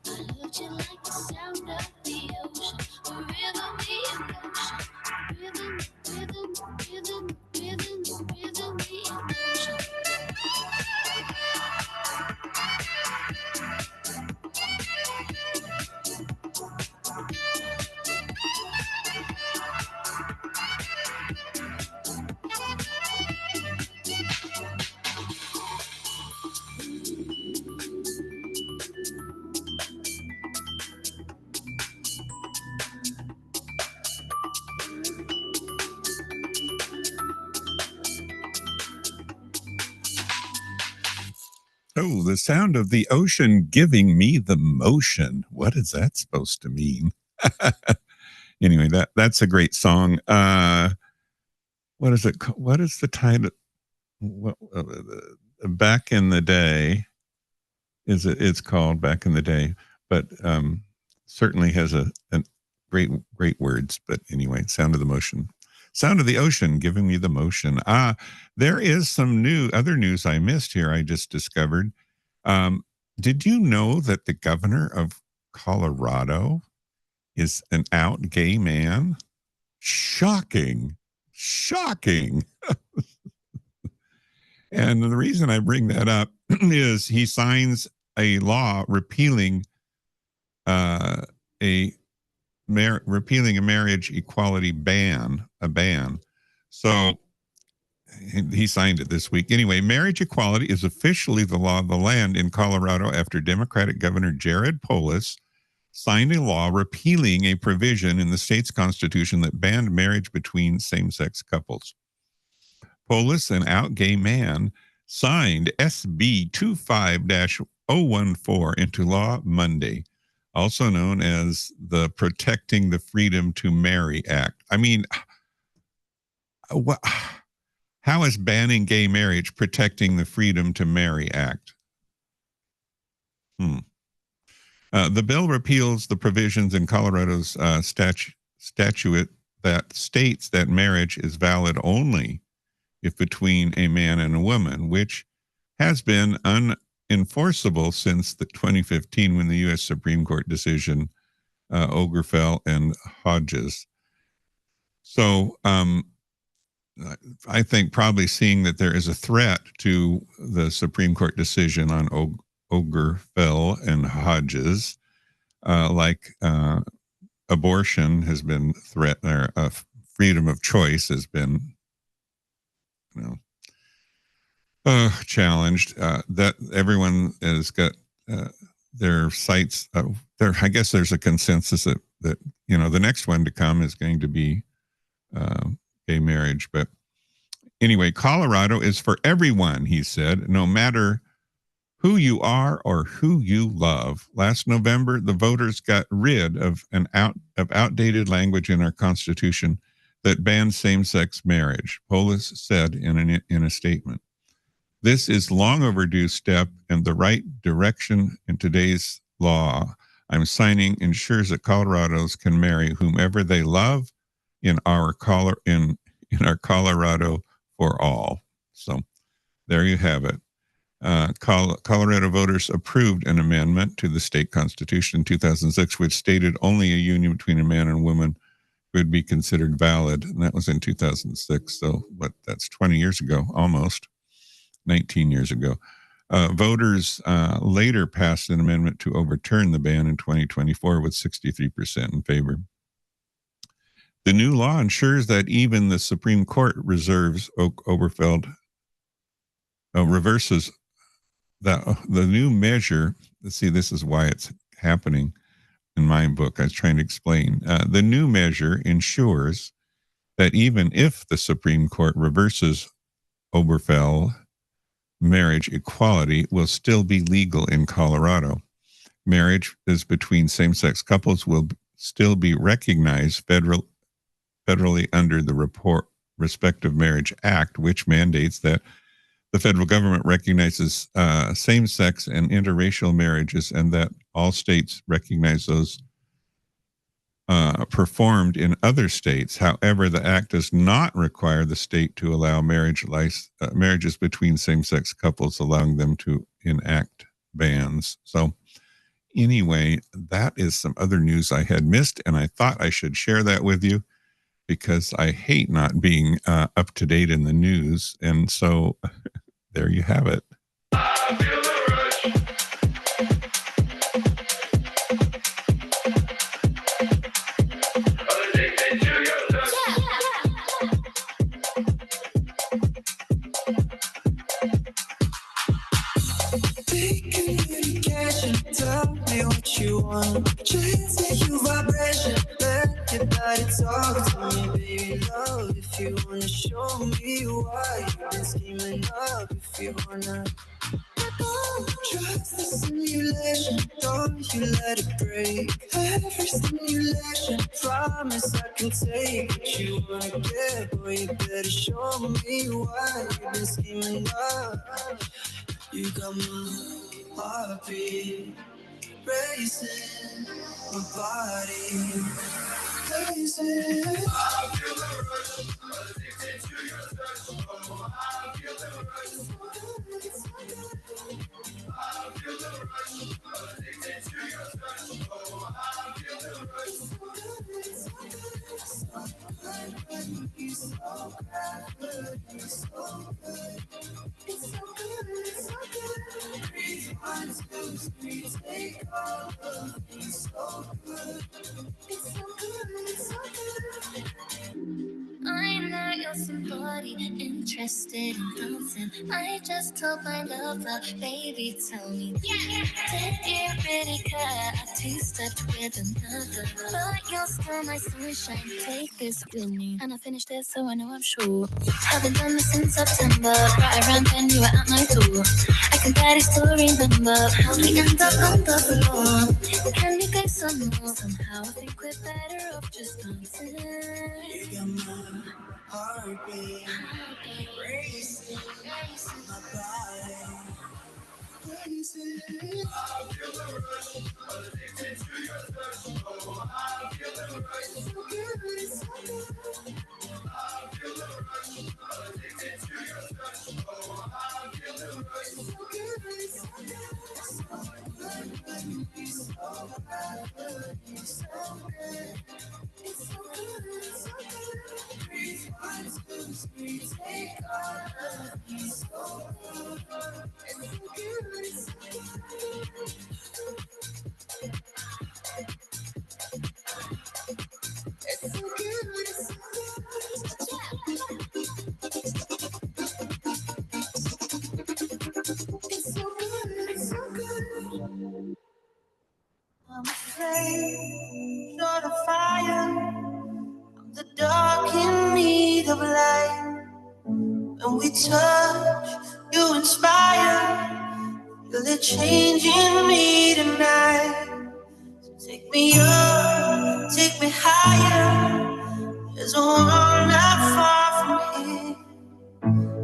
I loved you like the sound of the ocean, or rhythm in Rhythm, rhythm, rhythm, rhythm, rhythm in Oh, the sound of the ocean giving me the motion. What is that supposed to mean? Anyway, that's a great song. What is it? What is the title? Back in the Day. It's called Back in the Day, but certainly has a great words. But anyway, Sound of the Motion. Sound of the Ocean giving me the motion. There is some other news I missed here. I just discovered. Did you know that the governor of Colorado is an out gay man? Shocking. And the reason I bring that up is he signs a law repealing repealing a marriage equality ban. So he signed it this week. Anyway, marriage equality is officially the law of the land in Colorado after Democratic Governor Jared Polis signed a law repealing a provision in the state's constitution that banned marriage between same-sex couples. Polis, an out gay man, signed SB 25-014 into law Monday, also known as the Protecting the Freedom to Marry Act. I mean, how is banning gay marriage protecting the Freedom to Marry Act? The bill repeals the provisions in Colorado's statute that states that marriage is valid only if between a man and a woman, which has been unenforceable since the 2015 when the U.S. Supreme Court decision Obergefell and Hodges. So I think probably seeing that there is a threat to the Supreme Court decision on Obergefell and Hodges, like abortion has been threatened, or freedom of choice has been, challenged. That everyone has got their sights. I guess there's a consensus that the next one to come is going to be gay marriage. But anyway, Colorado is for everyone, he said, no matter who you are or who you love. Last November, the voters got rid of outdated language in our Constitution that bans same-sex marriage, Polis said in a statement. This is long overdue step and the right direction in today's law I'm signing ensures that Colorados can marry whomever they love in our Colorado for all. So there you have it. Colorado voters approved an amendment to the state constitution in 2006, which stated only a union between a man and woman would be considered valid. And that was in 2006. So that's 20 years ago, almost 19 years ago. Voters later passed an amendment to overturn the ban in 2024 with 63% in favor. The new law ensures that even the Supreme Court reverses the new measure. See, this is why it's happening in my book. I was trying to explain. The new measure ensures that even if the Supreme Court reverses Obergefell, marriage equality will still be legal in Colorado. Marriage is between same-sex couples will still be recognized federally under the Respective Marriage Act, which mandates that the federal government recognizes same-sex and interracial marriages, and that all states recognize those performed in other states. However, the act does not require the state to allow marriages between same-sex couples, allowing them to enact bans. So anyway, that is some other news I had missed, and I thought I should share that with you because I hate not being up to date in the news. And so there you have it. Tell me what you want. Chase you vibration. Let your body talk to me, baby. Love, if you wanna show me why you've been scheming up. If you wanna trust the simulation, don't you let it break. Every stimulation, promise I can take what you wanna get. Boy, you better show me why you've been scheming up. You got my heartbeat racing, my body racing. I feel the rush, addicted to your touch. Oh, I feel the rush. I feel the rush, addicted to your touch. Oh, I feel the rush. He's so good, he's so good. It's so good, it's so good. 3, 1, 2, 3, take all of me. So good. It's so good, it's so good. I'm not your somebody interested in bouncing. I just told my lover, baby, tell me. Did you really care? I two-stepped with another. But you're still my sunshine. Take this with me. And I finished it, so I know I'm sure. Haven't done this since September. Right around then you were at my door. I can barely still remember how we ended up on the floor. Can we go some more? Somehow I think we're better off just dancing. You got my heartbeat racing, my body racing. I feel the rush, addicted to your touch. Oh, I feel the rush. So good, it's so good. I feel the rush, addicted to your touch. Oh, I feel the rush. So good, it's so good. So good, he's so good, he's so good. It's so good, it's so good. 3, 1, 2, 3, take all of me. So good, it's so good, it's so good. It's so good, it's so good. It's so good, it's so good. I'm a flame, short of fire. The dark in need of light. When we touch, you inspire. Feel it changing me tonight. So take me up, take me higher. There's a world not far from here.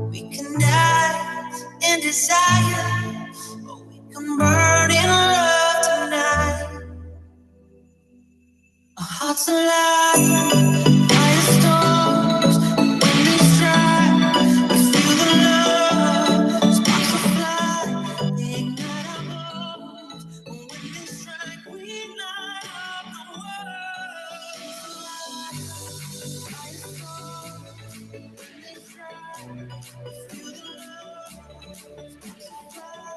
We can dance in desire, or we can burn in love tonight. Our hearts alive. Firestorms, when they strike, we feel the love. Sparks will fly, they ignite our bones. When they strike, we light up the world. Firestorms, when they strike, we feel the love. Sparks will fly,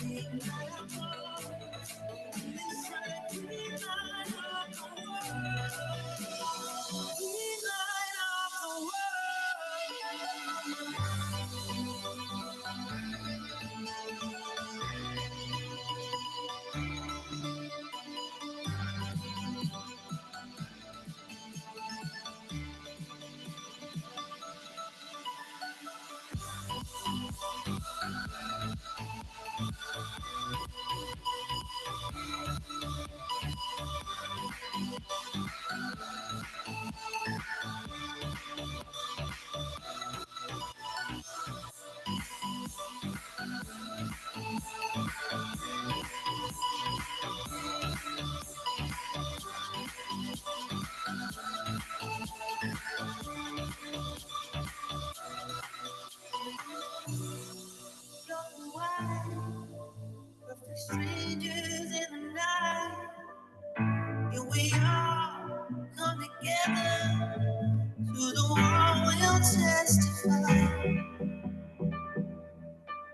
they ignite our bones. When they strike, we light up the world. We light up the world.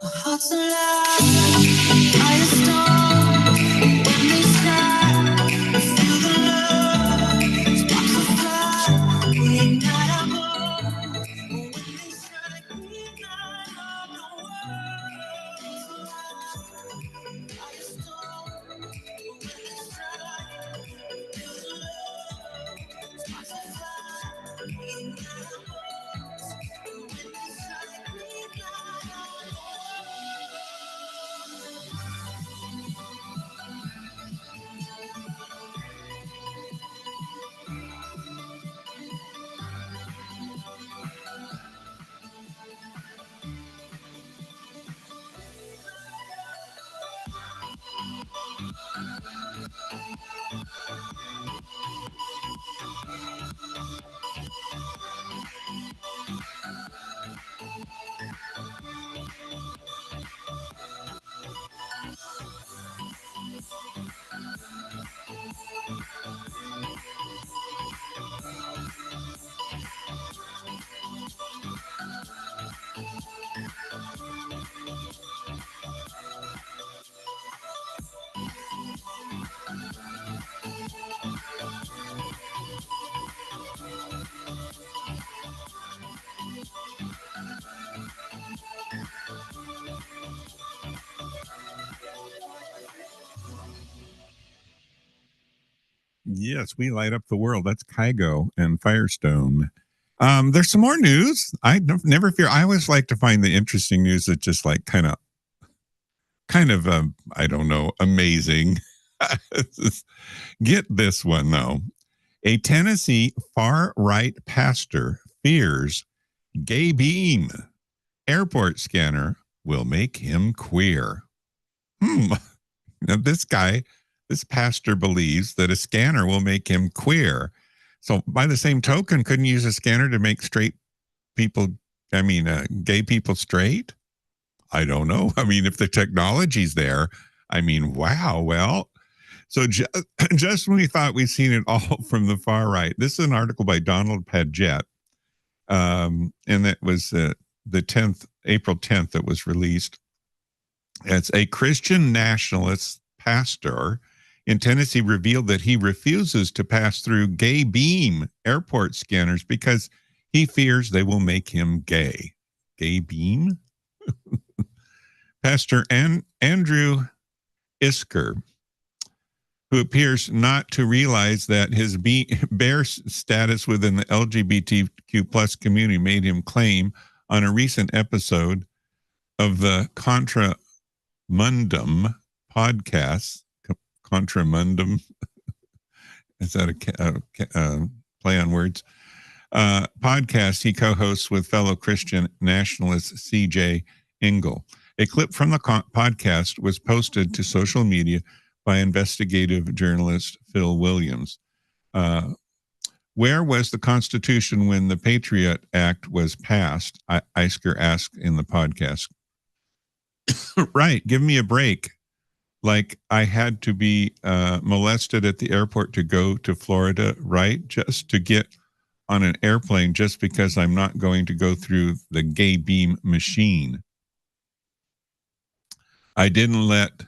Hearts alive, fire storm, when they strike, we feel the love, sparks will fly, we ignite our glow. When they strike, we ignite our world. Fire storm, when they strike, feel the love, sparks will fly, we ignite our world. When they strike, we ignite our world. Yes, we light up the world. That's Kygo and Firestone. There's some more news. I never fear. I always like to find the interesting news that just like kind of, I don't know, amazing. Get this one though. A Tennessee far-right pastor fears gay beam airport scanner will make him queer. Now this pastor believes that a scanner will make him queer. So by the same token, couldn't use a scanner to make gay people straight? I don't know. I mean, if the technology's there, I mean, wow. Well, so just when we thought we'd seen it all from the far right, this is an article by Donald Padgett. And that was the April 10th that was released. It's a Christian nationalist pastor in Tennessee revealed that he refuses to pass through gay beam airport scanners because he fears they will make him gay. Gay beam? Pastor Andrew Isker, who appears not to realize that his bare status within the LGBTQ plus community made him claim on a recent episode of the Contra Mundum podcast. Contra Mundum. Is that a play on words? Podcast he co-hosts with fellow Christian nationalist C.J. Engel. A clip from the podcast was posted to social media by investigative journalist Phil Williams. Where was the Constitution when the Patriot Act was passed? Isker asked in the podcast. Right, give me a break. Like I had to be molested at the airport to go to Florida, right? Just to get on an airplane just because I'm not going to go through the gay beam machine. I didn't let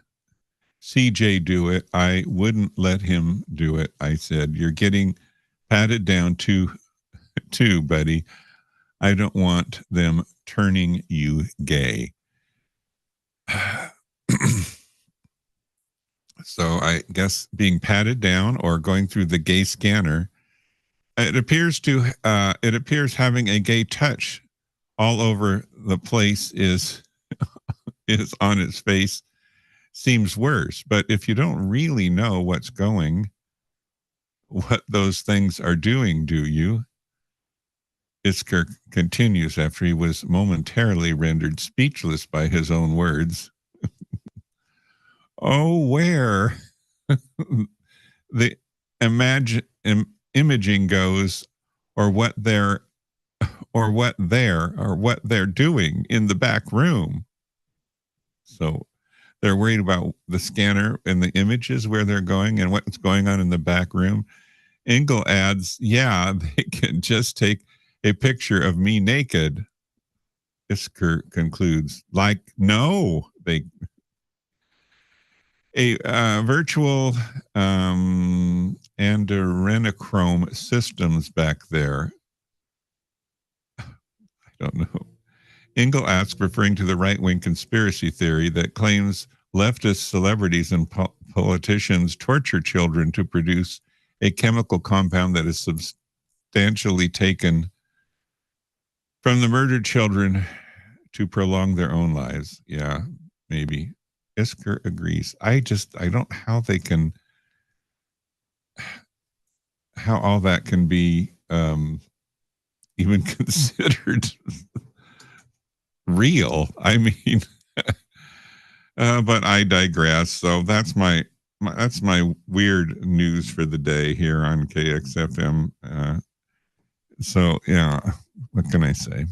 CJ do it. I wouldn't let him do it. I said, you're getting patted down too, buddy. I don't want them turning you gay. So I guess being patted down or going through the gay scanner, it appears having a gay touch all over the place is on its face seems worse. But if you don't really know what those things are doing, do you? Isker continues after he was momentarily rendered speechless by his own words. Oh, where the imaging goes, or what they're doing in the back room. So they're worried about the scanner and the images where they're going and what's going on in the back room. Engel adds, yeah, they can just take a picture of me naked. Isker concludes, like, no, a virtual adrenochrome systems back there. I don't know. Engel asks, referring to the right-wing conspiracy theory that claims leftist celebrities and politicians torture children to produce a chemical compound that is substantially taken from the murdered children to prolong their own lives. Yeah, maybe. Isker agrees. I don't how they can, how all that can be even considered real. I mean, but I digress. So that's my weird news for the day here on KXFM. So yeah, what can I say?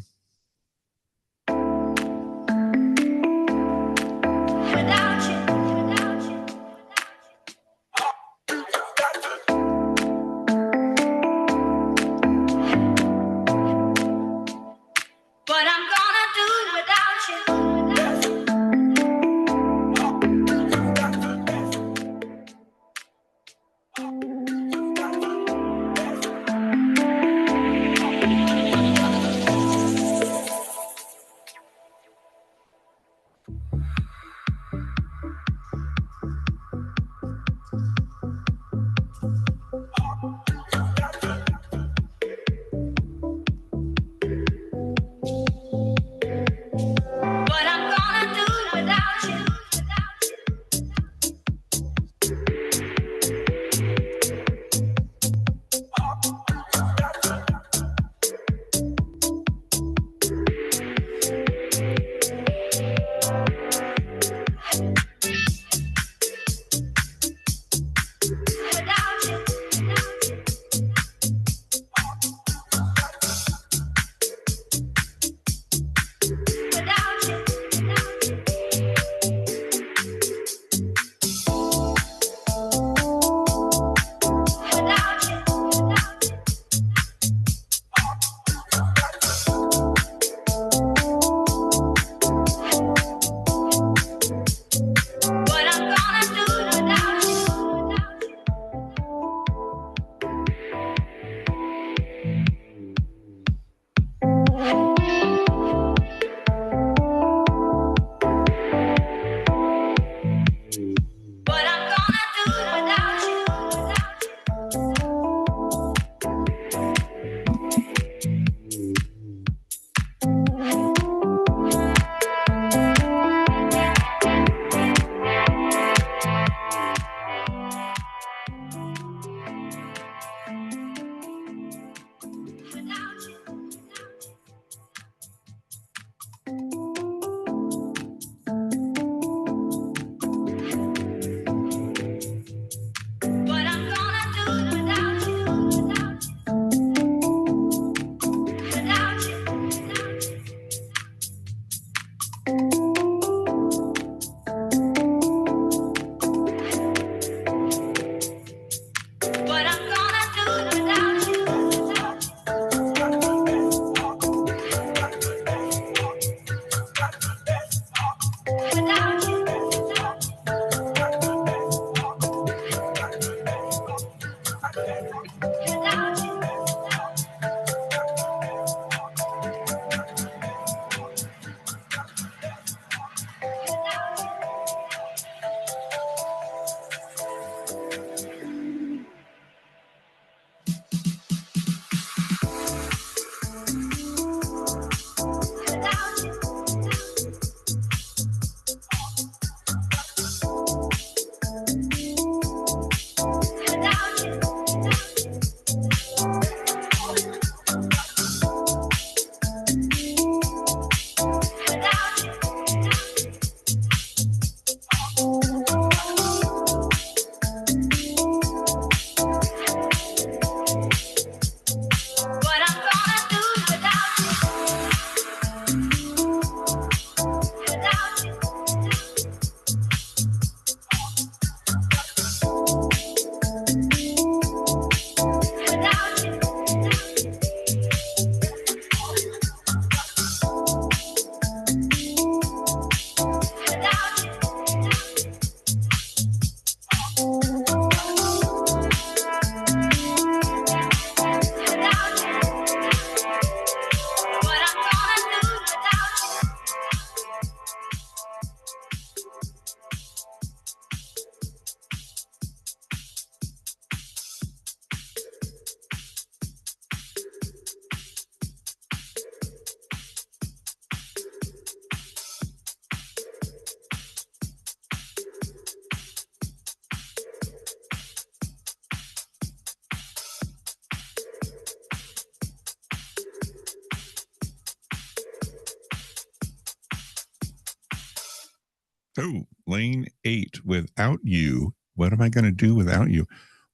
Oh, lane 8, without you. What am I going to do without you?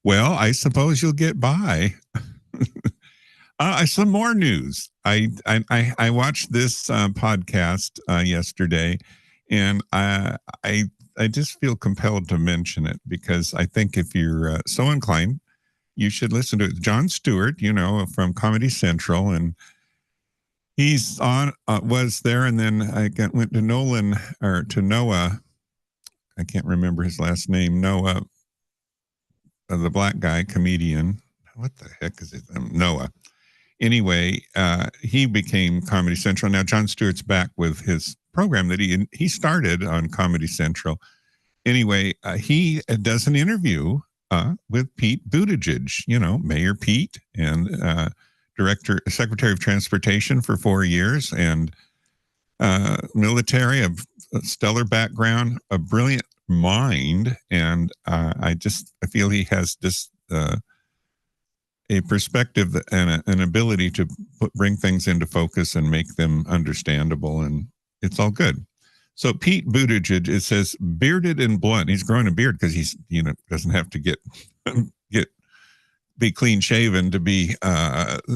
Well, I suppose you'll get by. Some more news. I watched this podcast yesterday, and I just feel compelled to mention it because I think if you're so inclined, you should listen to it. Jon Stewart, from Comedy Central, and he's was there, and then went to Noah. I can't remember his last name. Noah, the black guy, comedian. What the heck is it? Noah. Anyway, he became Comedy Central. Now Jon Stewart's back with his program that he started on Comedy Central. Anyway, he does an interview with Pete Buttigieg, Mayor Pete, and Secretary of Transportation for 4 years, and military, of stellar background, a brilliant mind, and I feel he has just a perspective and an ability to bring things into focus and make them understandable, and it's all good. So Pete Buttigieg, it says bearded and blunt. He's growing a beard because he's doesn't have to be clean shaven to be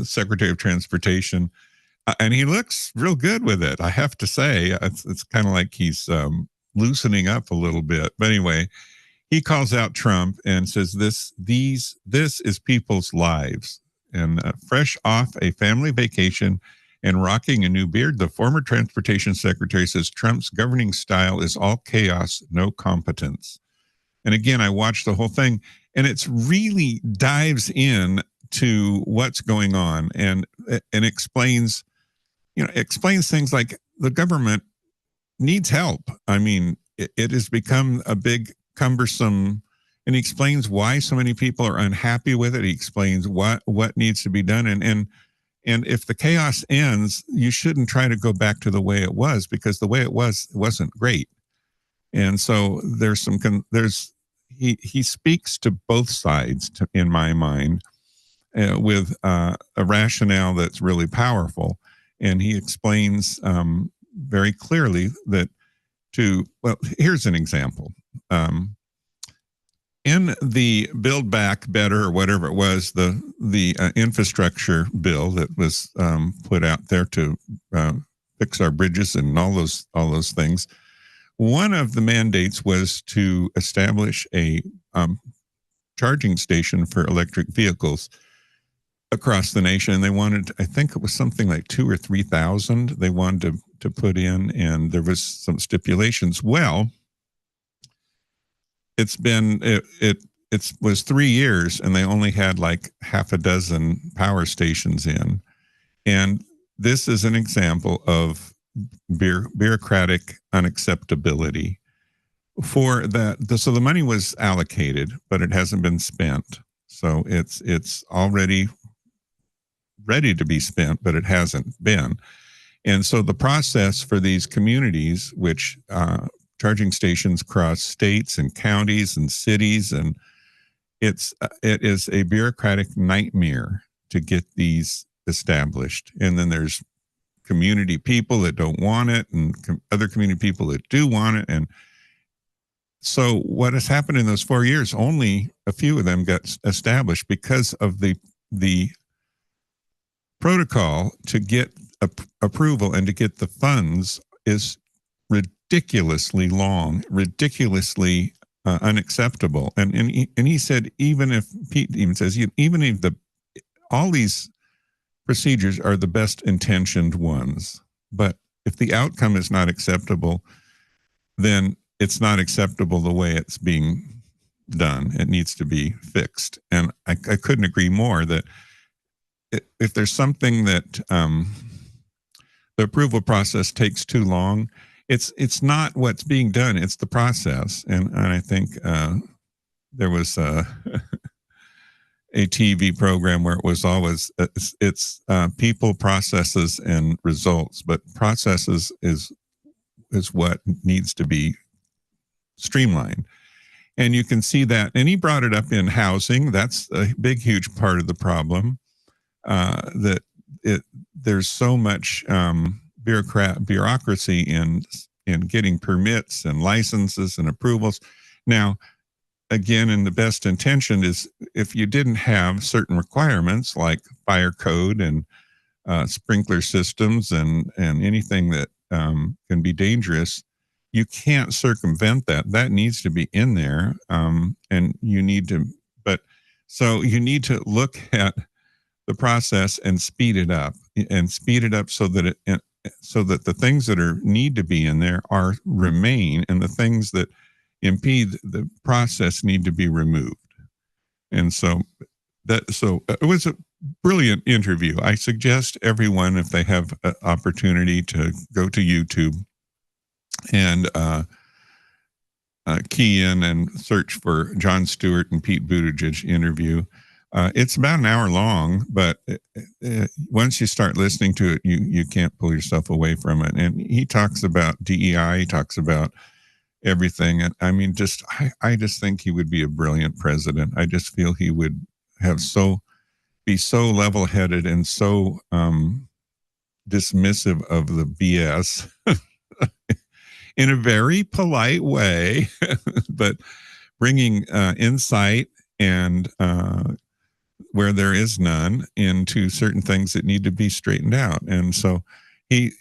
Secretary of Transportation, and he looks real good with it. I have to say, it's kind of like he's loosening up a little bit. But anyway, he calls out Trump and says this is people's lives. And fresh off a family vacation and rocking a new beard, the former transportation secretary says Trump's governing style is all chaos, no competence. And again, I watched the whole thing, and it's really dives in to what's going on and explains things like the government needs help. I mean, it has become a big cumbersome, and he explains why so many people are unhappy with it. He explains what needs to be done, and if the chaos ends, you shouldn't try to go back to the way it was, because the way it wasn't great. And so he speaks to both sides, in my mind, with a rationale that's really powerful, and he explains very clearly that here's an example. In the Build Back Better, or whatever it was, the infrastructure bill that was put out there to fix our bridges and all those things, one of the mandates was to establish a charging station for electric vehicles across the nation. And they wanted, I think it was something like 2,000 or 3,000 they wanted to put in, and there was some stipulations. Well, it was 3 years, and they only had like half a dozen power stations in. And this is an example of bureaucratic unacceptability for that. So the money was allocated, but it hasn't been spent. So it's already ready to be spent, but it hasn't been. And so the process for these communities, which charging stations cross states and counties and cities, and it is a bureaucratic nightmare to get these established. And then there's community people that don't want it, and other community people that do want it. And so what has happened in those 4 years, only a few of them got established because of the protocol to get approval and to get the funds is ridiculously long, ridiculously unacceptable. And he said, Pete even says, even if all these procedures are the best intentioned ones, but if the outcome is not acceptable, then it's not acceptable the way it's being done. It needs to be fixed. And I couldn't agree more that if there's something that the approval process takes too long, it's not what's being done, it's the process. And I think there was a TV program where it was always it's people, processes, and results, but processes is what needs to be streamlined. And you can see that, and he brought it up in housing. That's a big, huge part of the problem. There's so much bureaucracy in getting permits and licenses and approvals. Now, again, in the best intention is if you didn't have certain requirements like fire code and sprinkler systems and anything that can be dangerous, you can't circumvent that. That needs to be in there, and you need to. So you need to look at the process and speed it up, so that the things that need to be in there remain, and the things that impede the process need to be removed. And so it was a brilliant interview. I suggest everyone, if they have an opportunity, to go to YouTube and key in and search for Jon Stewart and Pete Buttigieg interview. It's about an hour long, but once you start listening to it, you can't pull yourself away from it. And he talks about DEI, he talks about everything. And I mean, I just think he would be a brilliant president. I just feel he would be so level-headed and so dismissive of the BS in a very polite way, but bringing insight and where there is none into certain things that need to be straightened out. And so I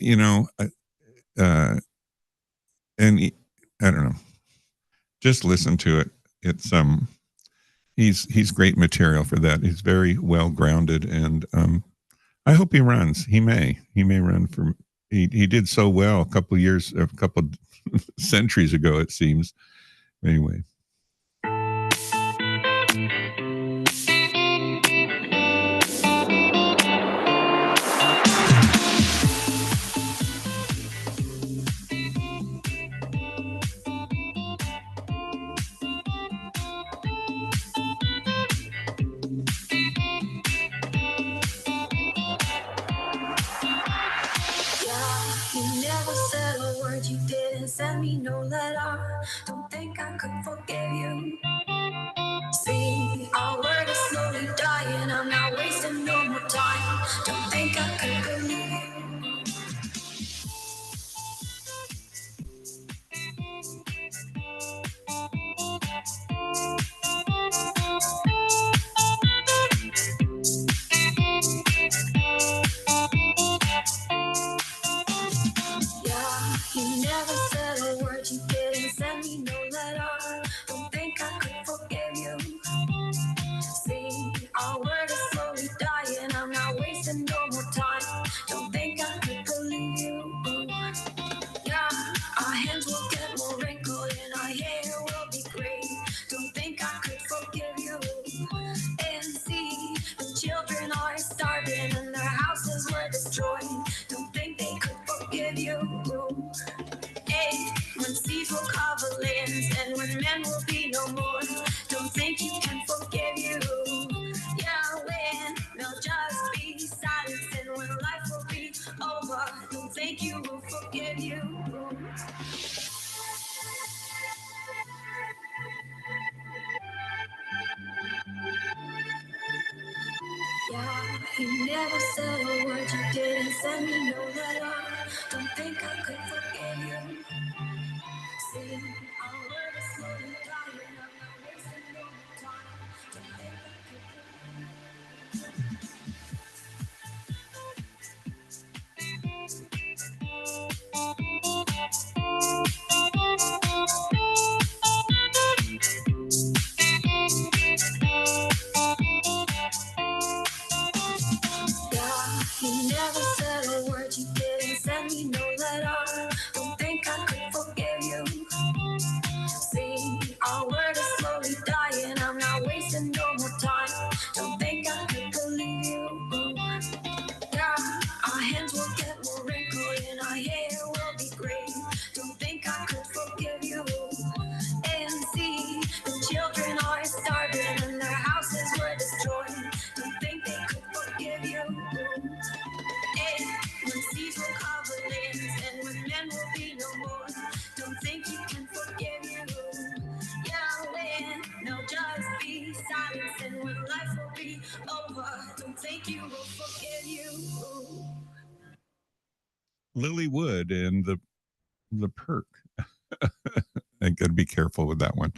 don't know, just listen to it. It's he's great material for that. He's very well grounded, and I hope he runs. He may run for. He did so well a couple centuries ago, it seems. Anyway. Send me no letter. Don't think I could forgive you. See, our word is slowly dying. I'm not wasting no more time. Don't think I could believe you. Yeah, you never said a word. You didn't send me no letter. Don't think I could forgive you. See, our word is slowly dying. I'm not wasting no more time. Don't think I could believe you. Yeah, our hands will get more wrinkled and our hair will be gray. Don't think I could forgive you. And see, the children are starving and their houses were destroyed. Don't think they could forgive you. Hey, when seas will cover lands and when men will be no more. Don't think you can forgive you. Yeah, when there'll just be silence and when life will be over. Don't think you will forgive you. Yeah, you never said a word. You didn't send me no letter. Don't think I could forgive you. See, our word is slowly dying. I'm not wasting no more time. Don't think I could Yeah, you never said a word. You didn't send me no letter. Don't think I could forgive you. See, our word is slowly dying. I'm not wasting no more time. Don't think I could believe you. Yeah, our hands will get more wrinkled and our hair will be gray. Don't think I could forgive you. And see, the children are starving and their houses were destroyed. Don't think they could forgive you. Hey, when seas will cover lands and when men will be no more. Don't think you can forgive you. Yeah, when there'll just be silence and when life will be over. Don't think you will forgive you. Lily Wood and the the perk. I got to be careful with that one.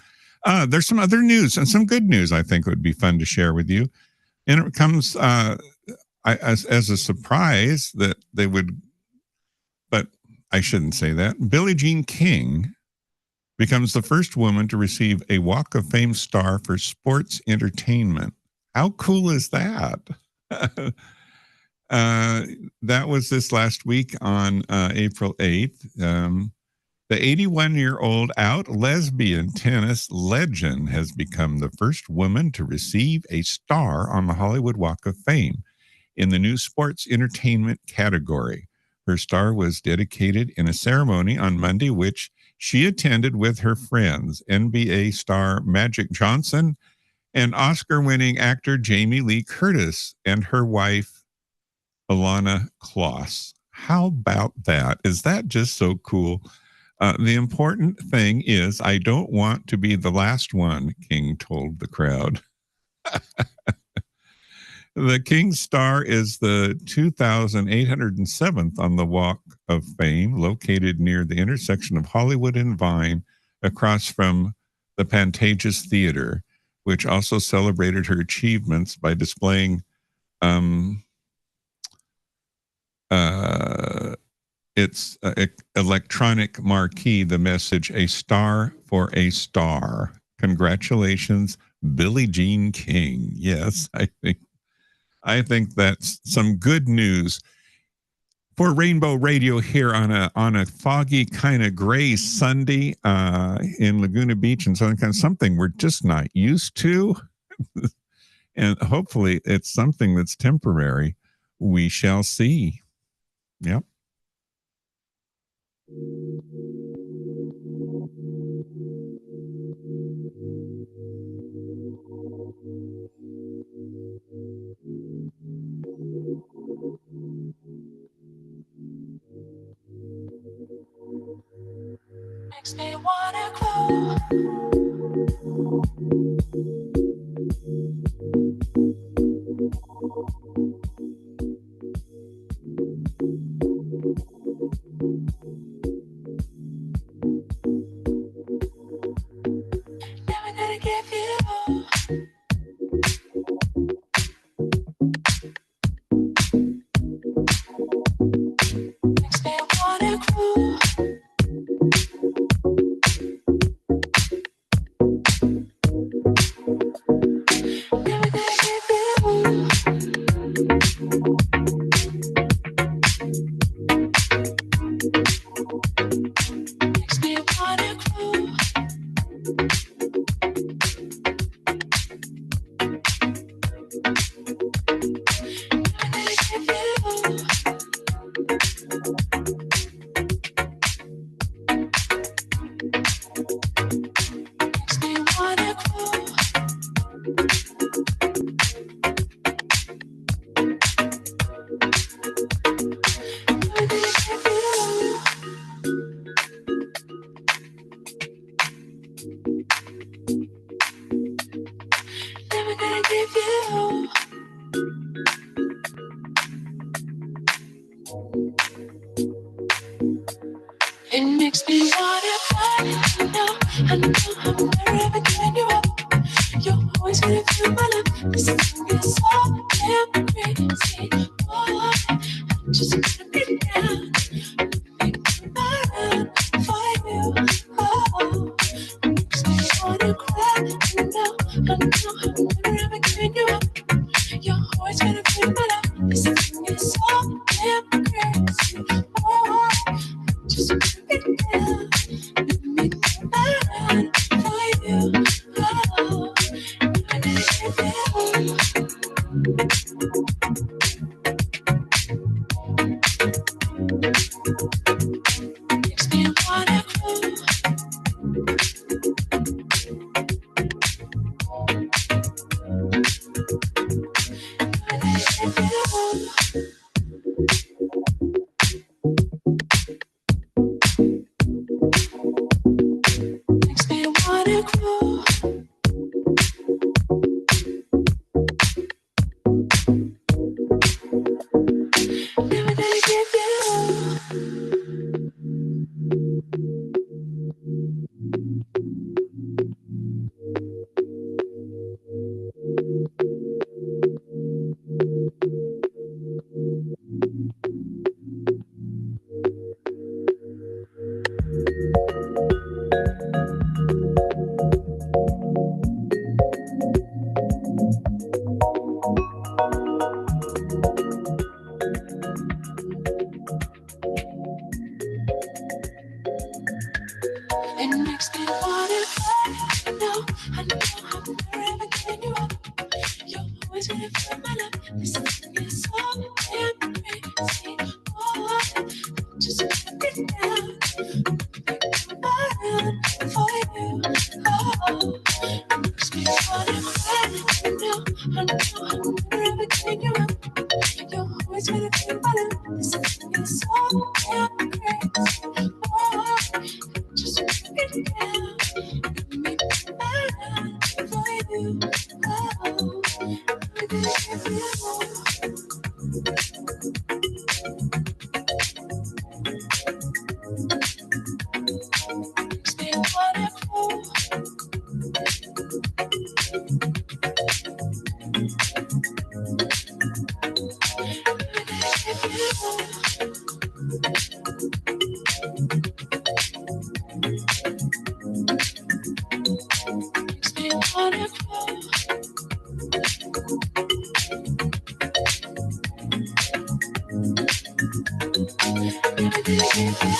There's some other news and some good news I think would be fun to share with you. And it comes as a surprise that they would, but I shouldn't say that. Billie Jean King becomes the first woman to receive a Walk of Fame star for sports entertainment. How cool is that? That was this last week on April 8th. The 81-year-old out lesbian tennis legend has become the first woman to receive a star on the Hollywood Walk of Fame in the new sports entertainment category. Her star was dedicated in a ceremony on Monday, which she attended with her friends, NBA star Magic Johnson and Oscar-winning actor Jamie Lee Curtis and her wife, Ilana Kloss. How about that? Is that just so cool? The important thing is I don't want to be the last one, King told the crowd. The King's star is the 2,807th on the Walk of Fame, located near the intersection of Hollywood and Vine, across from the Pantages Theater, which also celebrated her achievements by displaying its electronic marquee, the message, "A star for a star." Congratulations, Billie Jean King. Yes, I think that's some good news for Rainbow Radio here on a foggy kind of gray Sunday in Laguna Beach and Southern California, something we're just not used to. And hopefully it's something that's temporary. We shall see. Yep. Makes me wanna go. Never gonna give you all. Makes me wanna grow. Never gonna give you all. Makes me wanna grow. It makes me wanna fly. I know I'm never giving you up. You're always gonna feel my love. This thing is so damn crazy. Oh, I'm just gonna be down. Make me run for you. Oh, it makes me wanna cry. I know I'm never giving you up. You're always gonna feel my love. This thing is so damn crazy. Oh, just gonna be down. Make me run for you. Oh, I'm gonna give you. It makes me wanna cry. I know I'm never giving you up. You're always gonna feel my love. This something is so damn crazy. Oh, just put it down. I'm for you. Oh, it makes me wanna cry. I know I'm never giving you up. You're always gonna feel my love. This something is so damn crazy. Oh, just put it down. Make me mad for you. Oh, I'm gonna give you more. Makes me wanna grow. I'm gonna give you more. Makes me wanna grow. I'm gonna give you more.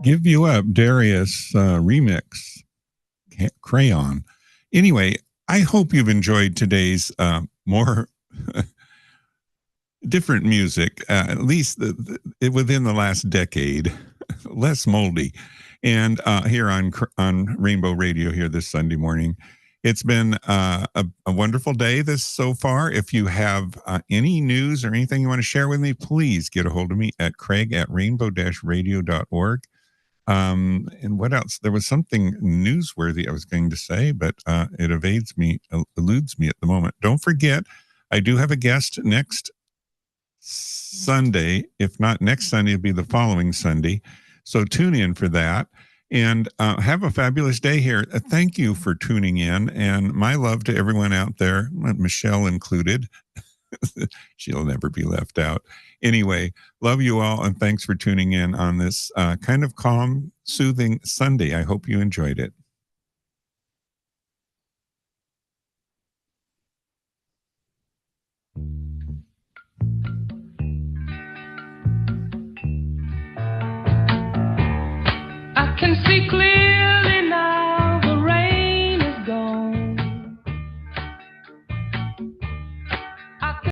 Give You Up, Darius remix, Crayon. Anyway, I hope you've enjoyed today's more different music, at least within the last decade, less moldy. And here on Rainbow Radio here this Sunday morning. It's been a wonderful day so far. If you have any news or anything you want to share with me, please get a hold of me at craig@rainbow-radio.org. And what else? There was something newsworthy I was going to say, but it eludes me at the moment. Don't forget, I do have a guest next Sunday. If not next Sunday, it'll be the following Sunday. So tune in for that. And have a fabulous day here. Thank you for tuning in. And my love to everyone out there, Michelle included. She'll never be left out. Anyway, love you all. And thanks for tuning in on this kind of calm, soothing Sunday. I hope you enjoyed it.